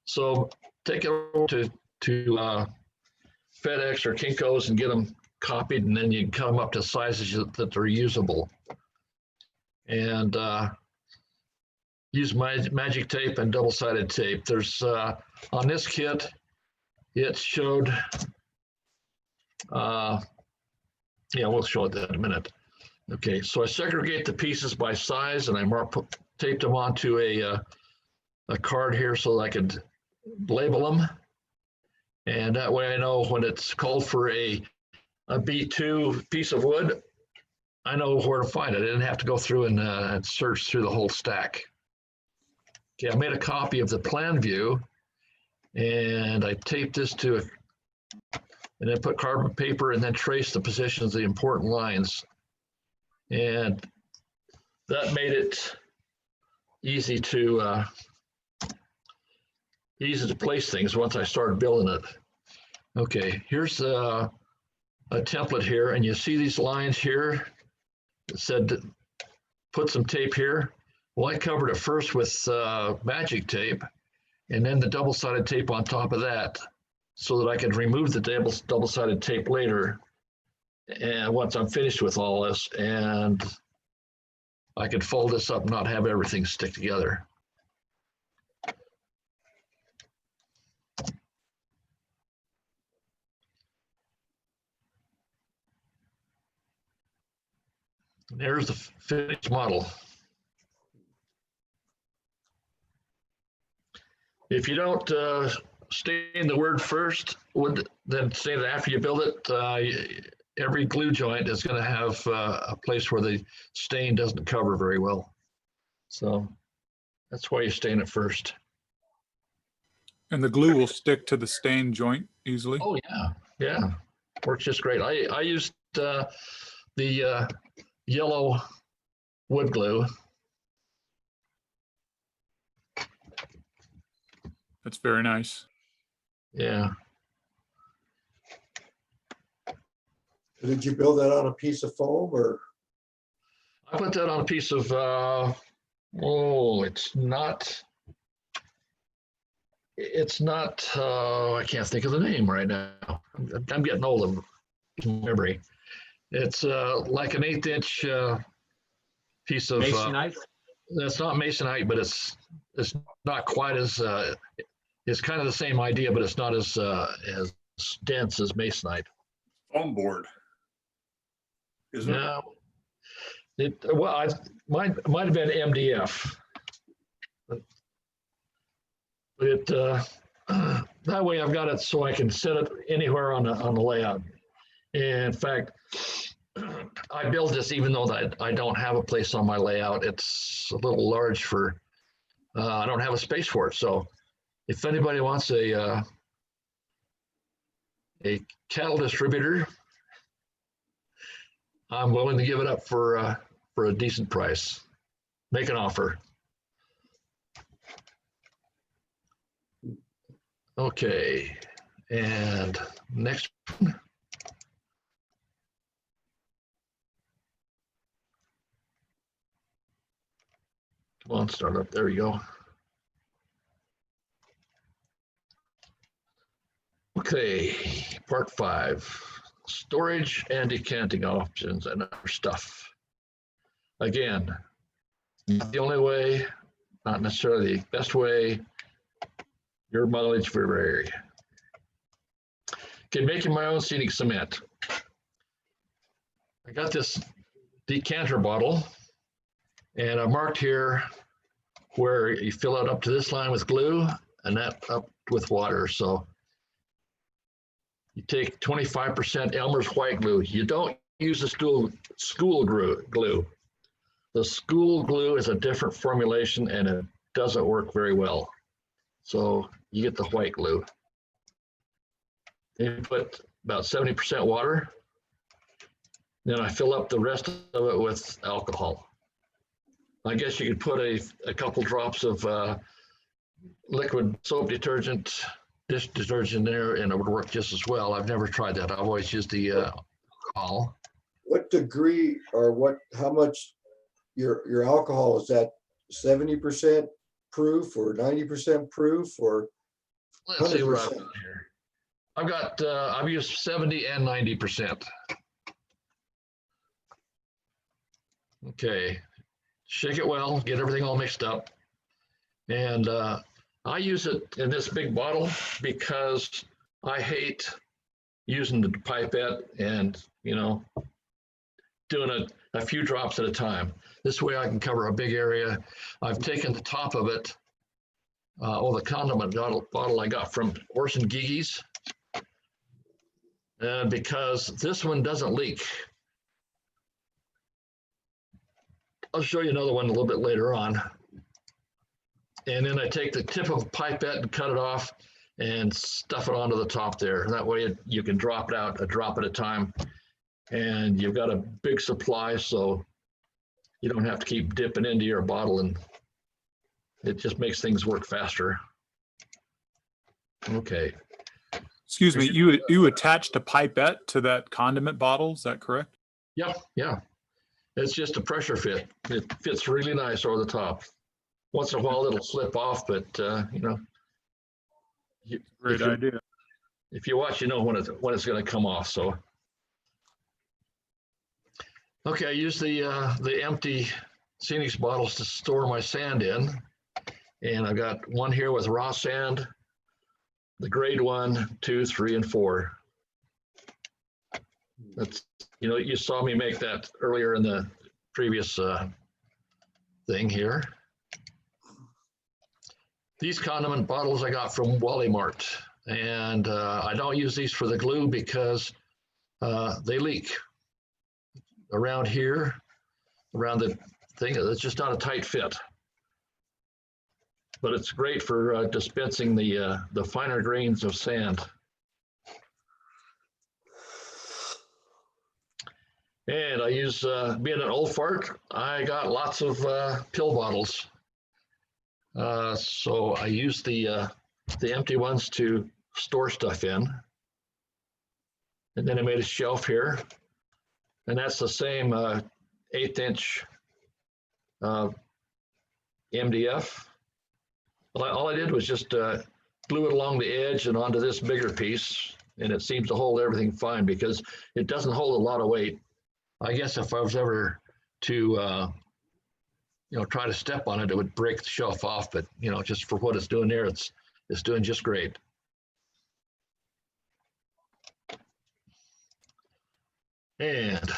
So take it over to FedEx or Kinko's and get them copied, and then you can cut them up to sizes that are usable. And use my magic tape and double-sided tape. There's on this kit, it showed, yeah, we'll show it that in a minute. Okay, so I segregate the pieces by size, and I taped them onto a card here so that I could label them. And that way I know when it's called for a B2 piece of wood, I know where to find it. I didn't have to go through and search through the whole stack. Okay, I made a copy of the plan view, and I taped this to it, and then put carbon paper and then trace the positions of the important lines. And that made it easy to easy to place things once I started building it. Okay, here's a template here, and you see these lines here. It said put some tape here. Well, I covered it first with magic tape, and then the double-sided tape on top of that, so that I could remove the double-sided tape later. And once I'm finished with all this, and I could fold this up and not have everything stick together. And there's the finished model. If you don't stain the word first, then stain it after you build it, every glue joint is going to have a place where the stain doesn't cover very well. So that's why you stain it first. And the glue will stick to the stain joint easily. Oh yeah, yeah, works just great. I used the yellow wood glue. That's very nice. Yeah. Did you build that on a piece of foam or? I put that on a piece of, it's not, I can't think of the name right now. I'm getting old of memory. It's like an 1/8 inch piece of. Masonite? That's not masonite, but it's not quite as, it's kind of the same idea, but it's not as dense as masonite. Foam board. Isn't it? No. Well, might have been MDF. But it that way I've got it so I can set it anywhere on the layout. In fact, I built this even though I don't have a place on my layout. It's a little large for, I don't have a space for it. So if anybody wants a cattle distributor, I'm willing to give it up for a decent price. Make an offer. Okay, and next one. Come on, start up. There we go. Okay, part 5. Storage and decanting options and other stuff. Again, not the only way, not necessarily the best way. Your mileage for your area. Okay, making my own scenic cement. I got this decanter bottle, and I marked here where you fill it up to this line with glue and that up with water. So you take 25% Elmer's white glue. You don't use the school glue. The school glue is a different formulation and it doesn't work very well. So you get the white glue. You put about 70% water. Then I fill up the rest of it with alcohol. I guess you could put a couple drops of liquid soap detergent, dish detergent there, and it would work just as well. I've never tried that. I've always used the alcohol. What degree or how much your alcohol is that? 70% proof or 90% proof or? Let's see what I've got here. I've used 70 and 90%. Okay, shake it well, get everything all mixed up. And I use it in this big bottle because I hate using the pipette and, doing a few drops at a time. This way I can cover a big area. I've taken the top of it, the condiment bottle I got from Orson Gigi's, because this one doesn't leak. I'll show you another one a little bit later on. And then I take the tip of a pipette and cut it off and stuff it onto the top there. That way you can drop it out a drop at a time. And you've got a big supply, so you don't have to keep dipping into your bottle, and it just makes things work faster. Okay. Excuse me, you attached a pipette to that condiment bottle, is that correct? Yep, yeah. It's just a pressure fit. It fits really nice over the top. Once in a while it'll slip off, but you know. Great idea. If you watch, you know when it's going to come off. So, okay, I use the empty SCENIC bottles to store my sand in, and I've got one here with raw sand, the grade 1, 2, 3, and 4. That's, you know, you saw me make that earlier in the previous thing here. These condiment bottles I got from Wally Mart, and I don't use these for the glue because they leak around here, around the thing. It's just not a tight fit. But it's great for dispensing the finer grains of sand. And I use, being an old fart, I got lots of pill bottles. So I use the empty ones to store stuff in. And then I made a shelf here. And that's the same 1/8" MDF. All I did was just glue it along the edge and onto this bigger piece. And it seems to hold everything fine because it doesn't hold a lot of weight. I guess if I was ever to, you know, try to step on it, it would break the shelf off. But, you know, just for what it's doing there, it's doing just great. And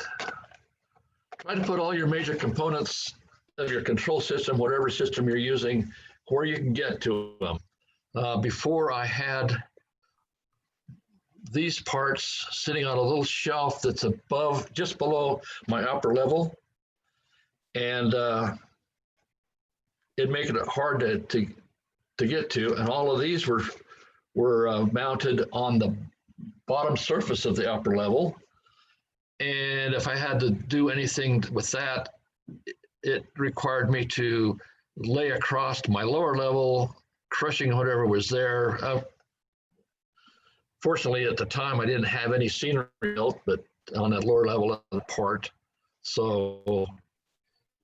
try to put all your major components of your control system, whatever system you're using, where you can get to them. Before I had these parts sitting on a little shelf that's above, just below my upper level. And it made it hard to get to. And all of these were mounted on the bottom surface of the upper level. And if I had to do anything with that, it required me to lay across my lower level, crushing whatever was there. Fortunately, at the time, I didn't have any scenery built, but on that lower level of the part. So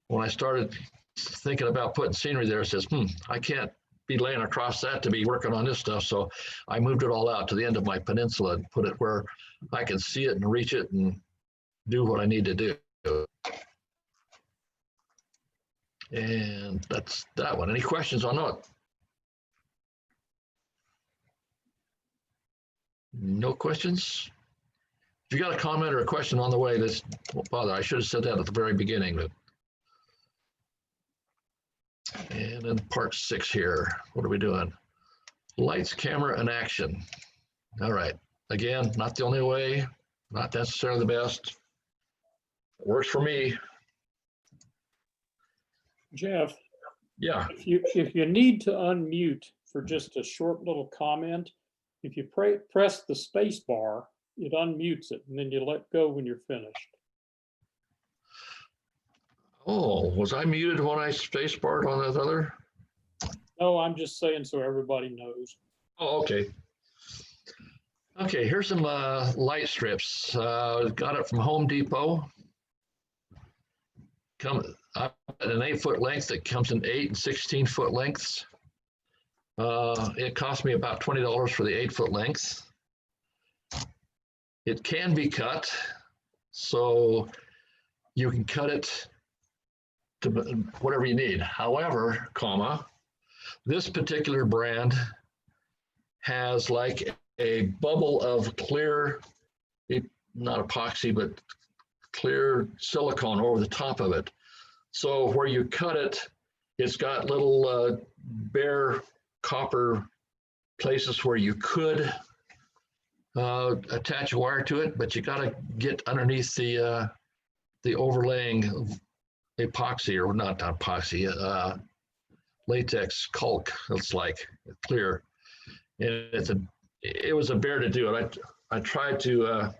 when I started thinking about putting scenery there, it says, I can't be laying across that to be working on this stuff. So I moved it all out to the end of my peninsula and put it where I can see it and reach it and do what I need to do. And that's that one. Any questions on that? No questions? If you got a comment or a question on the way, this won't bother. I should have said that at the very beginning. But. And then part 6 here. What are we doing? Lights, camera, and action. All right. Again, not the only way, not necessarily the best. It works for me. Geoff. Yeah. If you need to unmute for just a short little comment, if you press the space bar, it unmutes it, and then you let go when you're finished. Oh, was I muted when I space barred on that other? No, I'm just saying so everybody knows. Oh, okay. Okay, here's some light strips. Got it from Home Depot. Come up at an 8-foot length. It comes in 8 and 16-foot lengths. It cost me about $20 for the 8-foot length. It can be cut, so you can cut it to whatever you need. However, this particular brand has like a bubble of clear, not epoxy, but clear silicone over the top of it. So where you cut it, it's got little bare copper places where you could attach a wire to it, but you got to get underneath the overlaying epoxy, or not epoxy, latex caulk. It's like clear, and it was a bear to do it. I tried to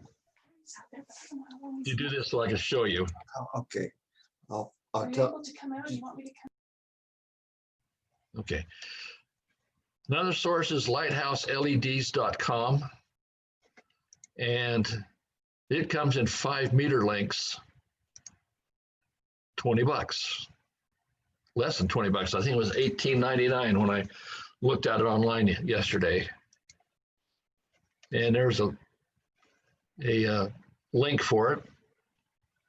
do this so I can show you. Oh, okay. I'll Are you tell. able to come out? Do you want me to come? Okay. Another source is lighthouseleds.com. And it comes in 5 meter lengths, $20. Less than $20. I think it was $18.99 when I looked at it online yesterday. And there's a link for it.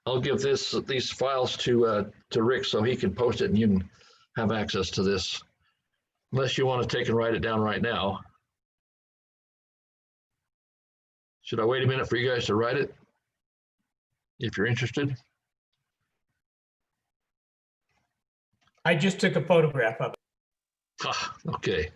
I'll give these files to Rick so he can post it and you can have access to this. Unless you want to take and write it down right now. Should I wait a minute for you guys to write it? If you're interested. I just took a photograph of it. Ah, okay.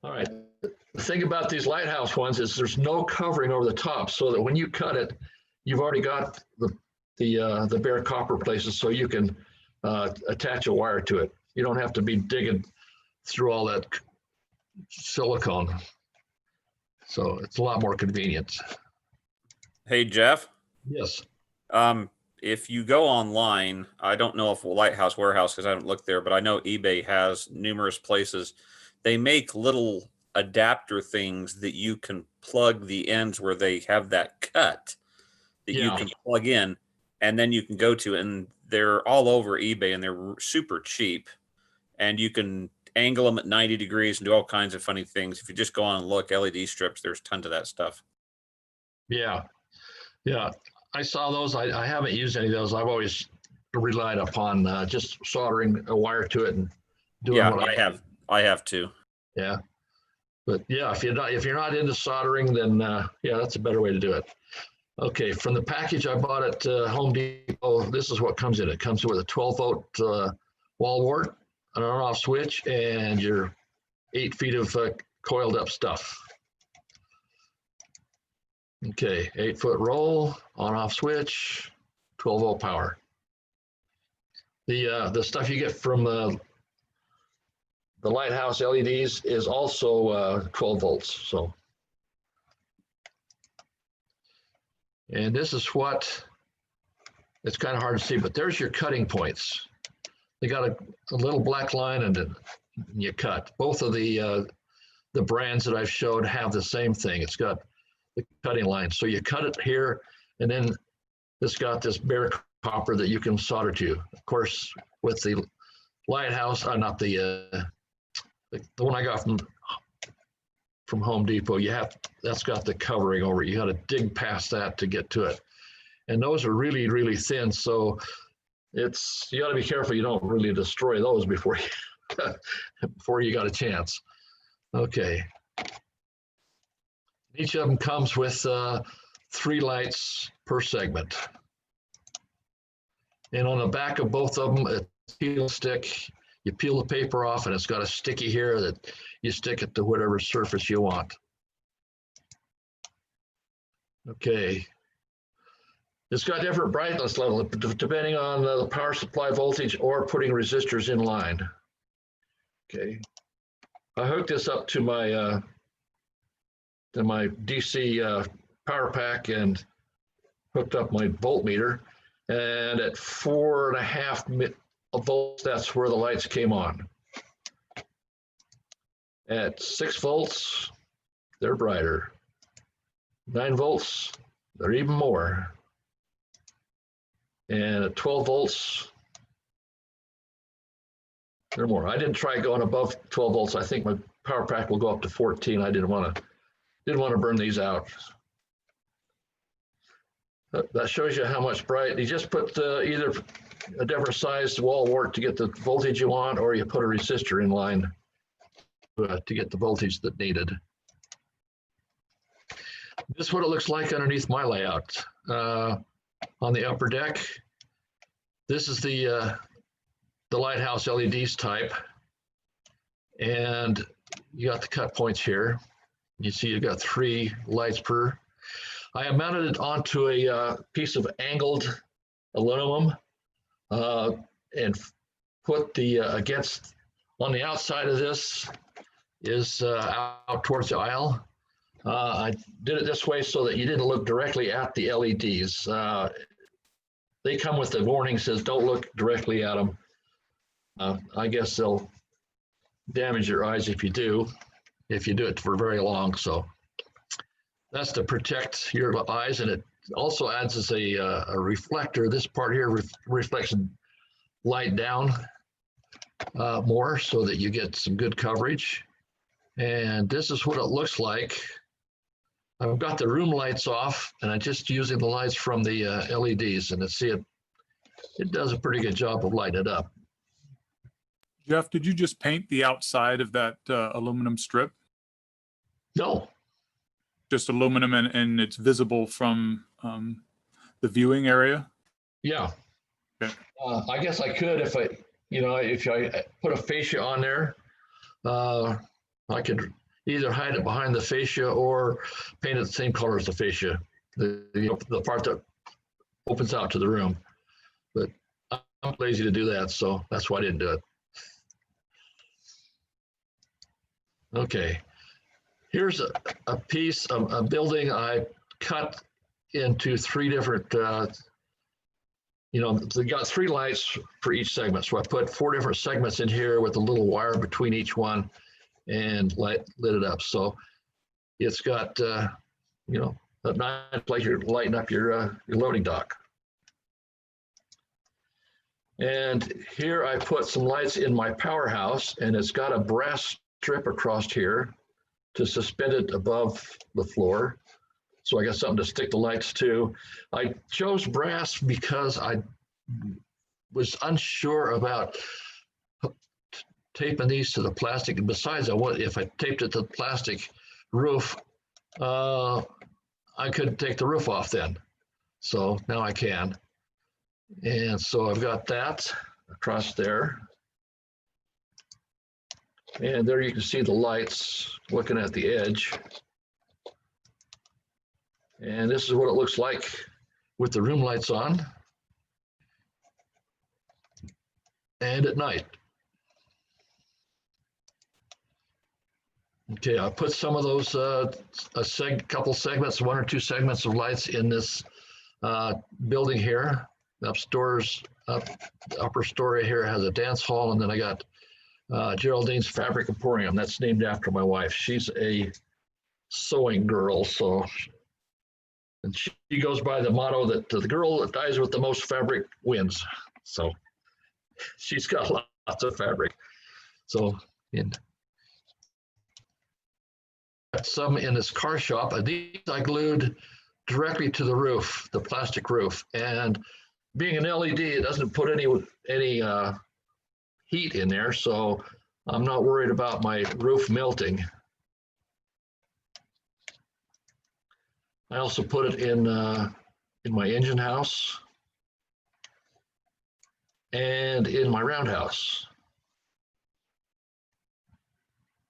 All right. The thing about these lighthouse ones is there's no covering over the top, so that when you cut it, you've already got the bare copper places, so you can attach a wire to it. You don't have to be digging through all that silicone. So it's a lot more convenient. Hey, Geoff. Yes. If you go online, I don't know if Lighthouse Warehouse, because I haven't looked there, but I know eBay has numerous places. They make little adapter things that you can plug the ends where they have that cut that you can plug in, and then you can go to, and they're all over eBay and they're super cheap, and you can angle them at 90 degrees and do all kinds of funny things. If you just go on and look, LED strips, there's tons of that stuff. Yeah. I saw those. I haven't used any of those. I've always relied upon just soldering a wire to it and doing what I have too. Yeah. But yeah, if you're not into soldering, then yeah, that's a better way to do it. Okay, from the package I bought at Home Depot, this is what comes in. It comes with a 12-volt wall wart, an on-off switch, and your 8 feet of coiled up stuff. Okay, 8-foot roll, on-off switch, 12-volt power. The stuff you get from the Lighthouse LEDs is also 12 volts. So, and this is what, it's kind of hard to see, but there's your cutting points. They got a little black line and then you cut. Both of the brands that I've showed have the same thing. It's got the cutting line. So you cut it here, and then it's got this bare copper that you can solder to. Of course, with the Lighthouse, not the one I got from Home Depot, that's got the covering over it. You got to dig past that to get to it. And those are really, really thin. So you got to be careful you don't really destroy those before you got a chance. Okay. Each of them comes with 3 lights per segment. And on the back of both of them, a peel stick. You peel the paper off and it's got a sticky here that you stick it to whatever surface you want. Okay. It's got different brightness level depending on the power supply voltage or putting resistors in line. Okay. I hooked this up to my DC power pack and hooked up my voltmeter, and at 4.5 volts, that's where the lights came on. At 6 volts, they're brighter. 9 volts, they're even more. And at 12 volts, they're more. I didn't try going above 12 volts. I think my power pack will go up to 14. I didn't want to burn these out. That shows you how much bright. You just put either a different sized wall wart to get the voltage you want, or you put a resistor in line to get the voltage that's needed. This is what it looks like underneath my layout. On the upper deck, this is the Lighthouse LEDs type, and you got the cut points here. You see you got 3 lights per. I have mounted it onto a piece of angled aluminum and put the against, on the outside of this is out towards the aisle. I did it this way so that you didn't look directly at the LEDs. They come with the warning, says don't look directly at them. I guess they'll damage your eyes if you do it for very long. So that's to protect your eyes, and it also adds as a reflector. This part here reflects light down more so that you get some good coverage. And this is what it looks like. I've got the room lights off, and I'm just using the lights from the LEDs, and it does a pretty good job of lighting it up. Geoff, did you just paint the outside of that aluminum strip? No. Just aluminum, and it's visible from the viewing area? Yeah. Okay. I guess I could if I put a fascia on there, I could either hide it behind the fascia or paint it the same color as the fascia, the part that opens out to the room. But I'm lazy to do that, so that's why I didn't do it. Okay, here's a piece of a building I cut into 3 different, they got 3 lights for each segment. So I put 4 different segments in here with a little wire between each one and lit it up. So it's got, a nice place you're lighting up your loading dock. And here I put some lights in my powerhouse, and it's got a brass strip across here to suspend it above the floor. So I got something to stick the lights to. I chose brass because I was unsure about taping these to the plastic. And besides, if I taped it to the plastic roof, I couldn't take the roof off then. So now I can. And so I've got that across there. And there you can see the lights looking at the edge. And this is what it looks like with the room lights on and at night. Okay, I put some of those couple segments, 1 or 2 segments of lights in this building here. Upper story here has a dance hall, and then I got Geraldine's Fabric Emporium. That's named after my wife. She's a sewing girl, and she goes by the motto that the girl that dies with the most fabric wins. So she's got lots of fabric. So some in this car shop. These I glued directly to the roof, the plastic roof. And being an LED, it doesn't put any heat in there, so I'm not worried about my roof melting. I also put it in my engine house and in my roundhouse.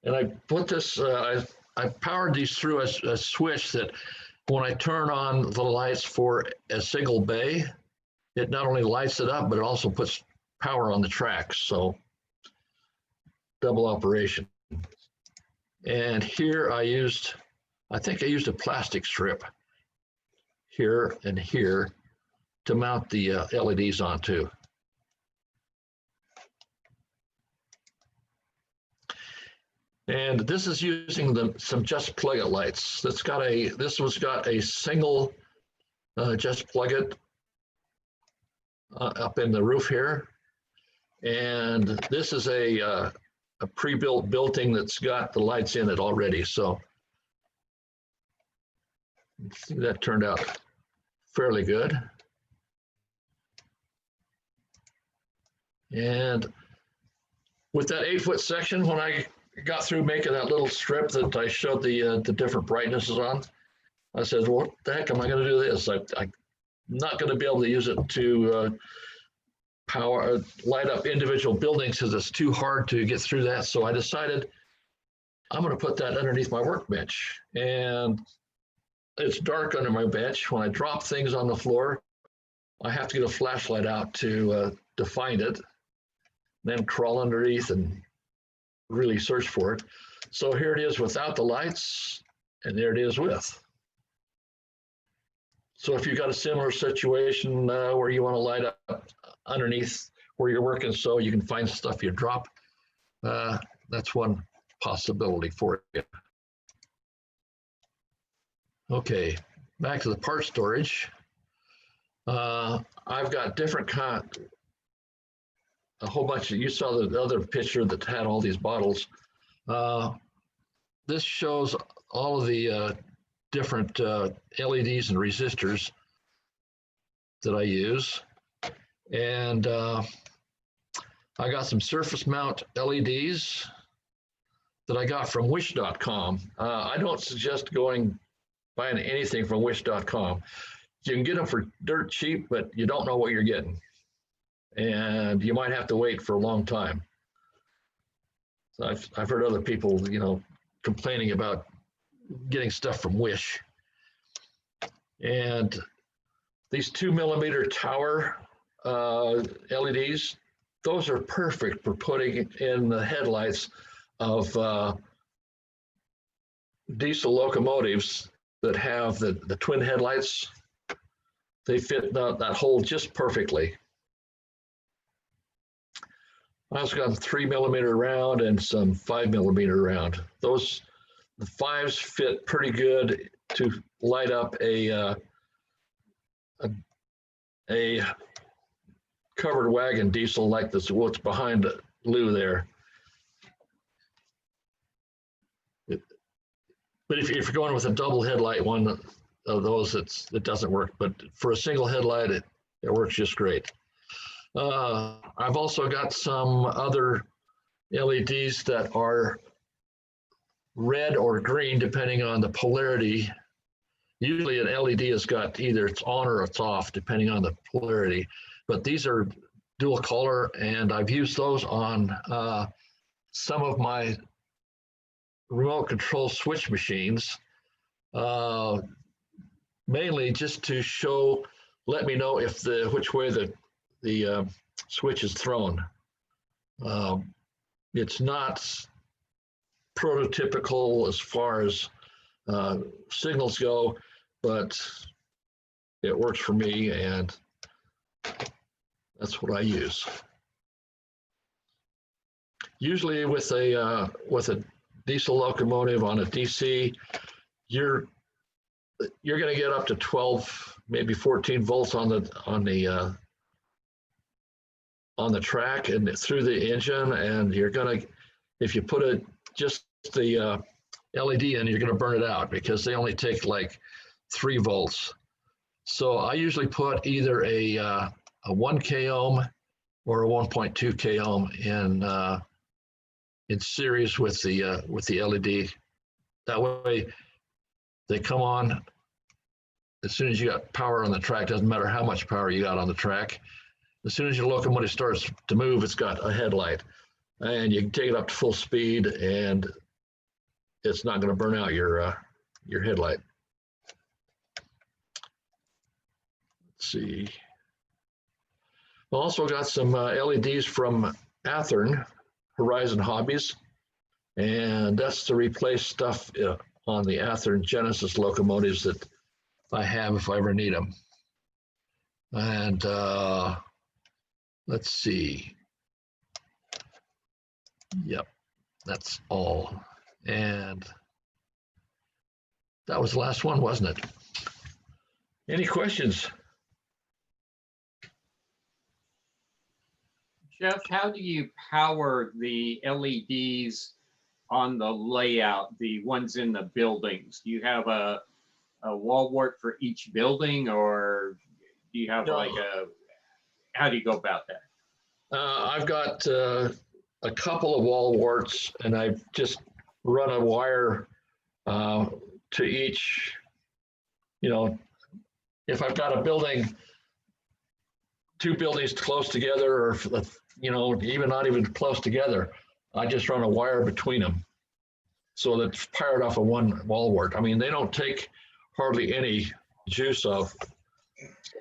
And I put this, I powered these through a switch that when I turn on the lights for a single bay, it not only lights it up, but it also puts power on the tracks. So double operation. And here I think I used a plastic strip here and here to mount the LEDs onto. And this is using some Just Plug It lights. This one's got a single Just Plug It up in the roof here. And this is a pre-built building that's got the lights in it already. So that turned out fairly good. And with that 8-foot section, when I got through making that little strip that I showed the different brightnesses on, I said, well, what the heck am I going to do this? I'm not going to be able to use it to light up individual buildings because it's too hard to get through that. So I decided I'm going to put that underneath my workbench. And it's dark under my bench. When I drop things on the floor, I have to get a flashlight out to find it, then crawl underneath and really search for it. So here it is without the lights, and there it is with. So if you've got a similar situation where you want to light up underneath where you're working so you can find stuff you drop, that's one possibility for you. Okay, back to the part storage. I've got different a whole bunch of, you saw the other picture that had all these bottles. This shows all of the different LEDs and resistors that I use. And I got some surface mount LEDs that I got from wish.com. I don't suggest buying anything from wish.com. You can get them for dirt cheap, but you don't know what you're getting. And you might have to wait for a long time. So I've heard other people, complaining about getting stuff from Wish. And these 2mm tower LEDs, those are perfect for putting in the headlights of diesel locomotives that have the twin headlights. They fit that hole just perfectly. I also got a 3mm round and some 5mm round. The 5s fit pretty good to light up a covered wagon diesel like this, what's behind Lou there. But if you're going with a double headlight one of those, it doesn't work. But for a single headlight, it works just great. I've also got some other LEDs that are red or green, depending on the polarity. Usually an LED has got either it's on or it's off, depending on the polarity. But these are dual color, and I've used those on some of my remote control switch machines, mainly just to let me know if which way the switch is thrown. It's not prototypical as far as signals go, but it works for me, and that's what I use. Usually with a diesel locomotive on a DC, you're going to get up to 12, maybe 14 volts on the track and through the engine, and you're going to, if you put just the LED in, you're going to burn it out because they only take like 3 volts. So I usually put either a 1K ohm or a 1.2K ohm in series with the LED. That way they come on as soon as you got power on the track. Doesn't matter how much power you got on the track. As soon as your locomotive starts to move, it's got a headlight, and you can take it up to full speed, and it's not going to burn out your headlight. Let's see. I also got some LEDs from Athearn, Horizon Hobbies, and that's to replace stuff on the Athearn Genesis locomotives that I have if I ever need them. And let's see. Yep, that's all. And that was the last one, wasn't it? Any questions? Geoff, how do you power the LEDs on the layout, the ones in the buildings? Do you have a wall wart for each building, or do you have how do you go about that? I've got a couple of wall warts, and I've just run a wire to each, if I've got a building, 2 buildings close together, or even not even close together, I just run a wire between them. So that's powered off of one wall wart. I mean, they don't take hardly any juice off.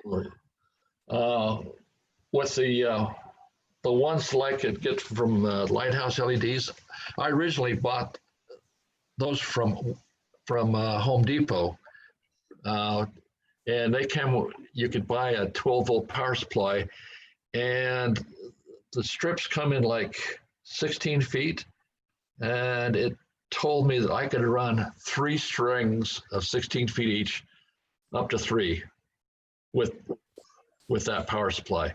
With the ones like it gets from Lighthouse LEDs, I originally bought those from Home Depot, and they came. You could buy a 12-volt power supply, and the strips come in like 16 feet, and it told me that I could run 3 strings of 16 feet each, up to 3 with that power supply.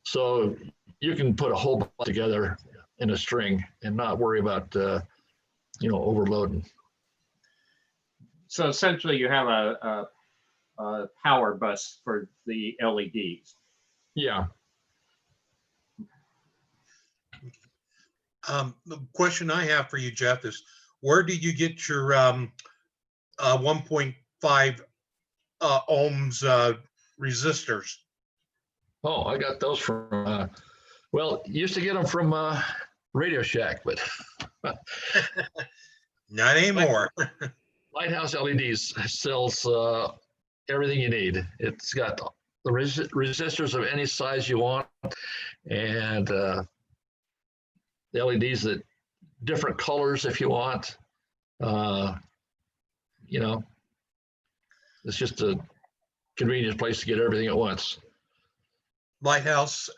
So you can put a whole bunch together in a string and not worry about, overloading. So essentially you have a power bus for the LEDs. Yeah. The question I have for you, Geoff, is where did you get your 1.5 ohms resistors? Oh, I got those from, used to get them from Radio Shack, but not anymore. Lighthouse LEDs sells everything you need. It's got the resistors of any size you want, and the LEDs that different colors if you want. It's just a convenient place to get everything at once. Lighthouse.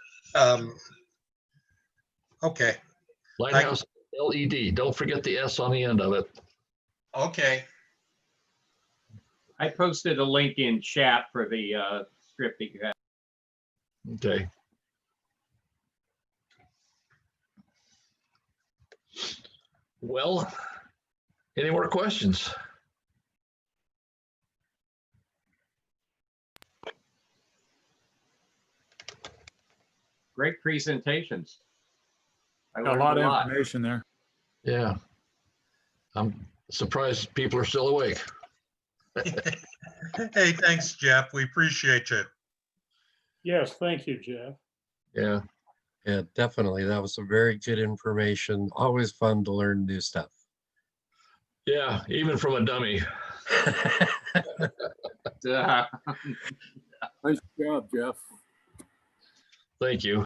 Okay. Lighthouse LED. Don't forget the S on the end of it. Okay. I posted a link in chat for the script that you have. Okay. Well, any more questions? Great presentations. I A learned lot of information there. Yeah. I'm surprised people are still awake. Hey, thanks, Geoff. We appreciate you. Yes, thank you, Geoff. Yeah. Yeah, definitely. That was some very good information. Always fun to learn new stuff. Yeah, even from a dummy. Nice job, Geoff. Thank you.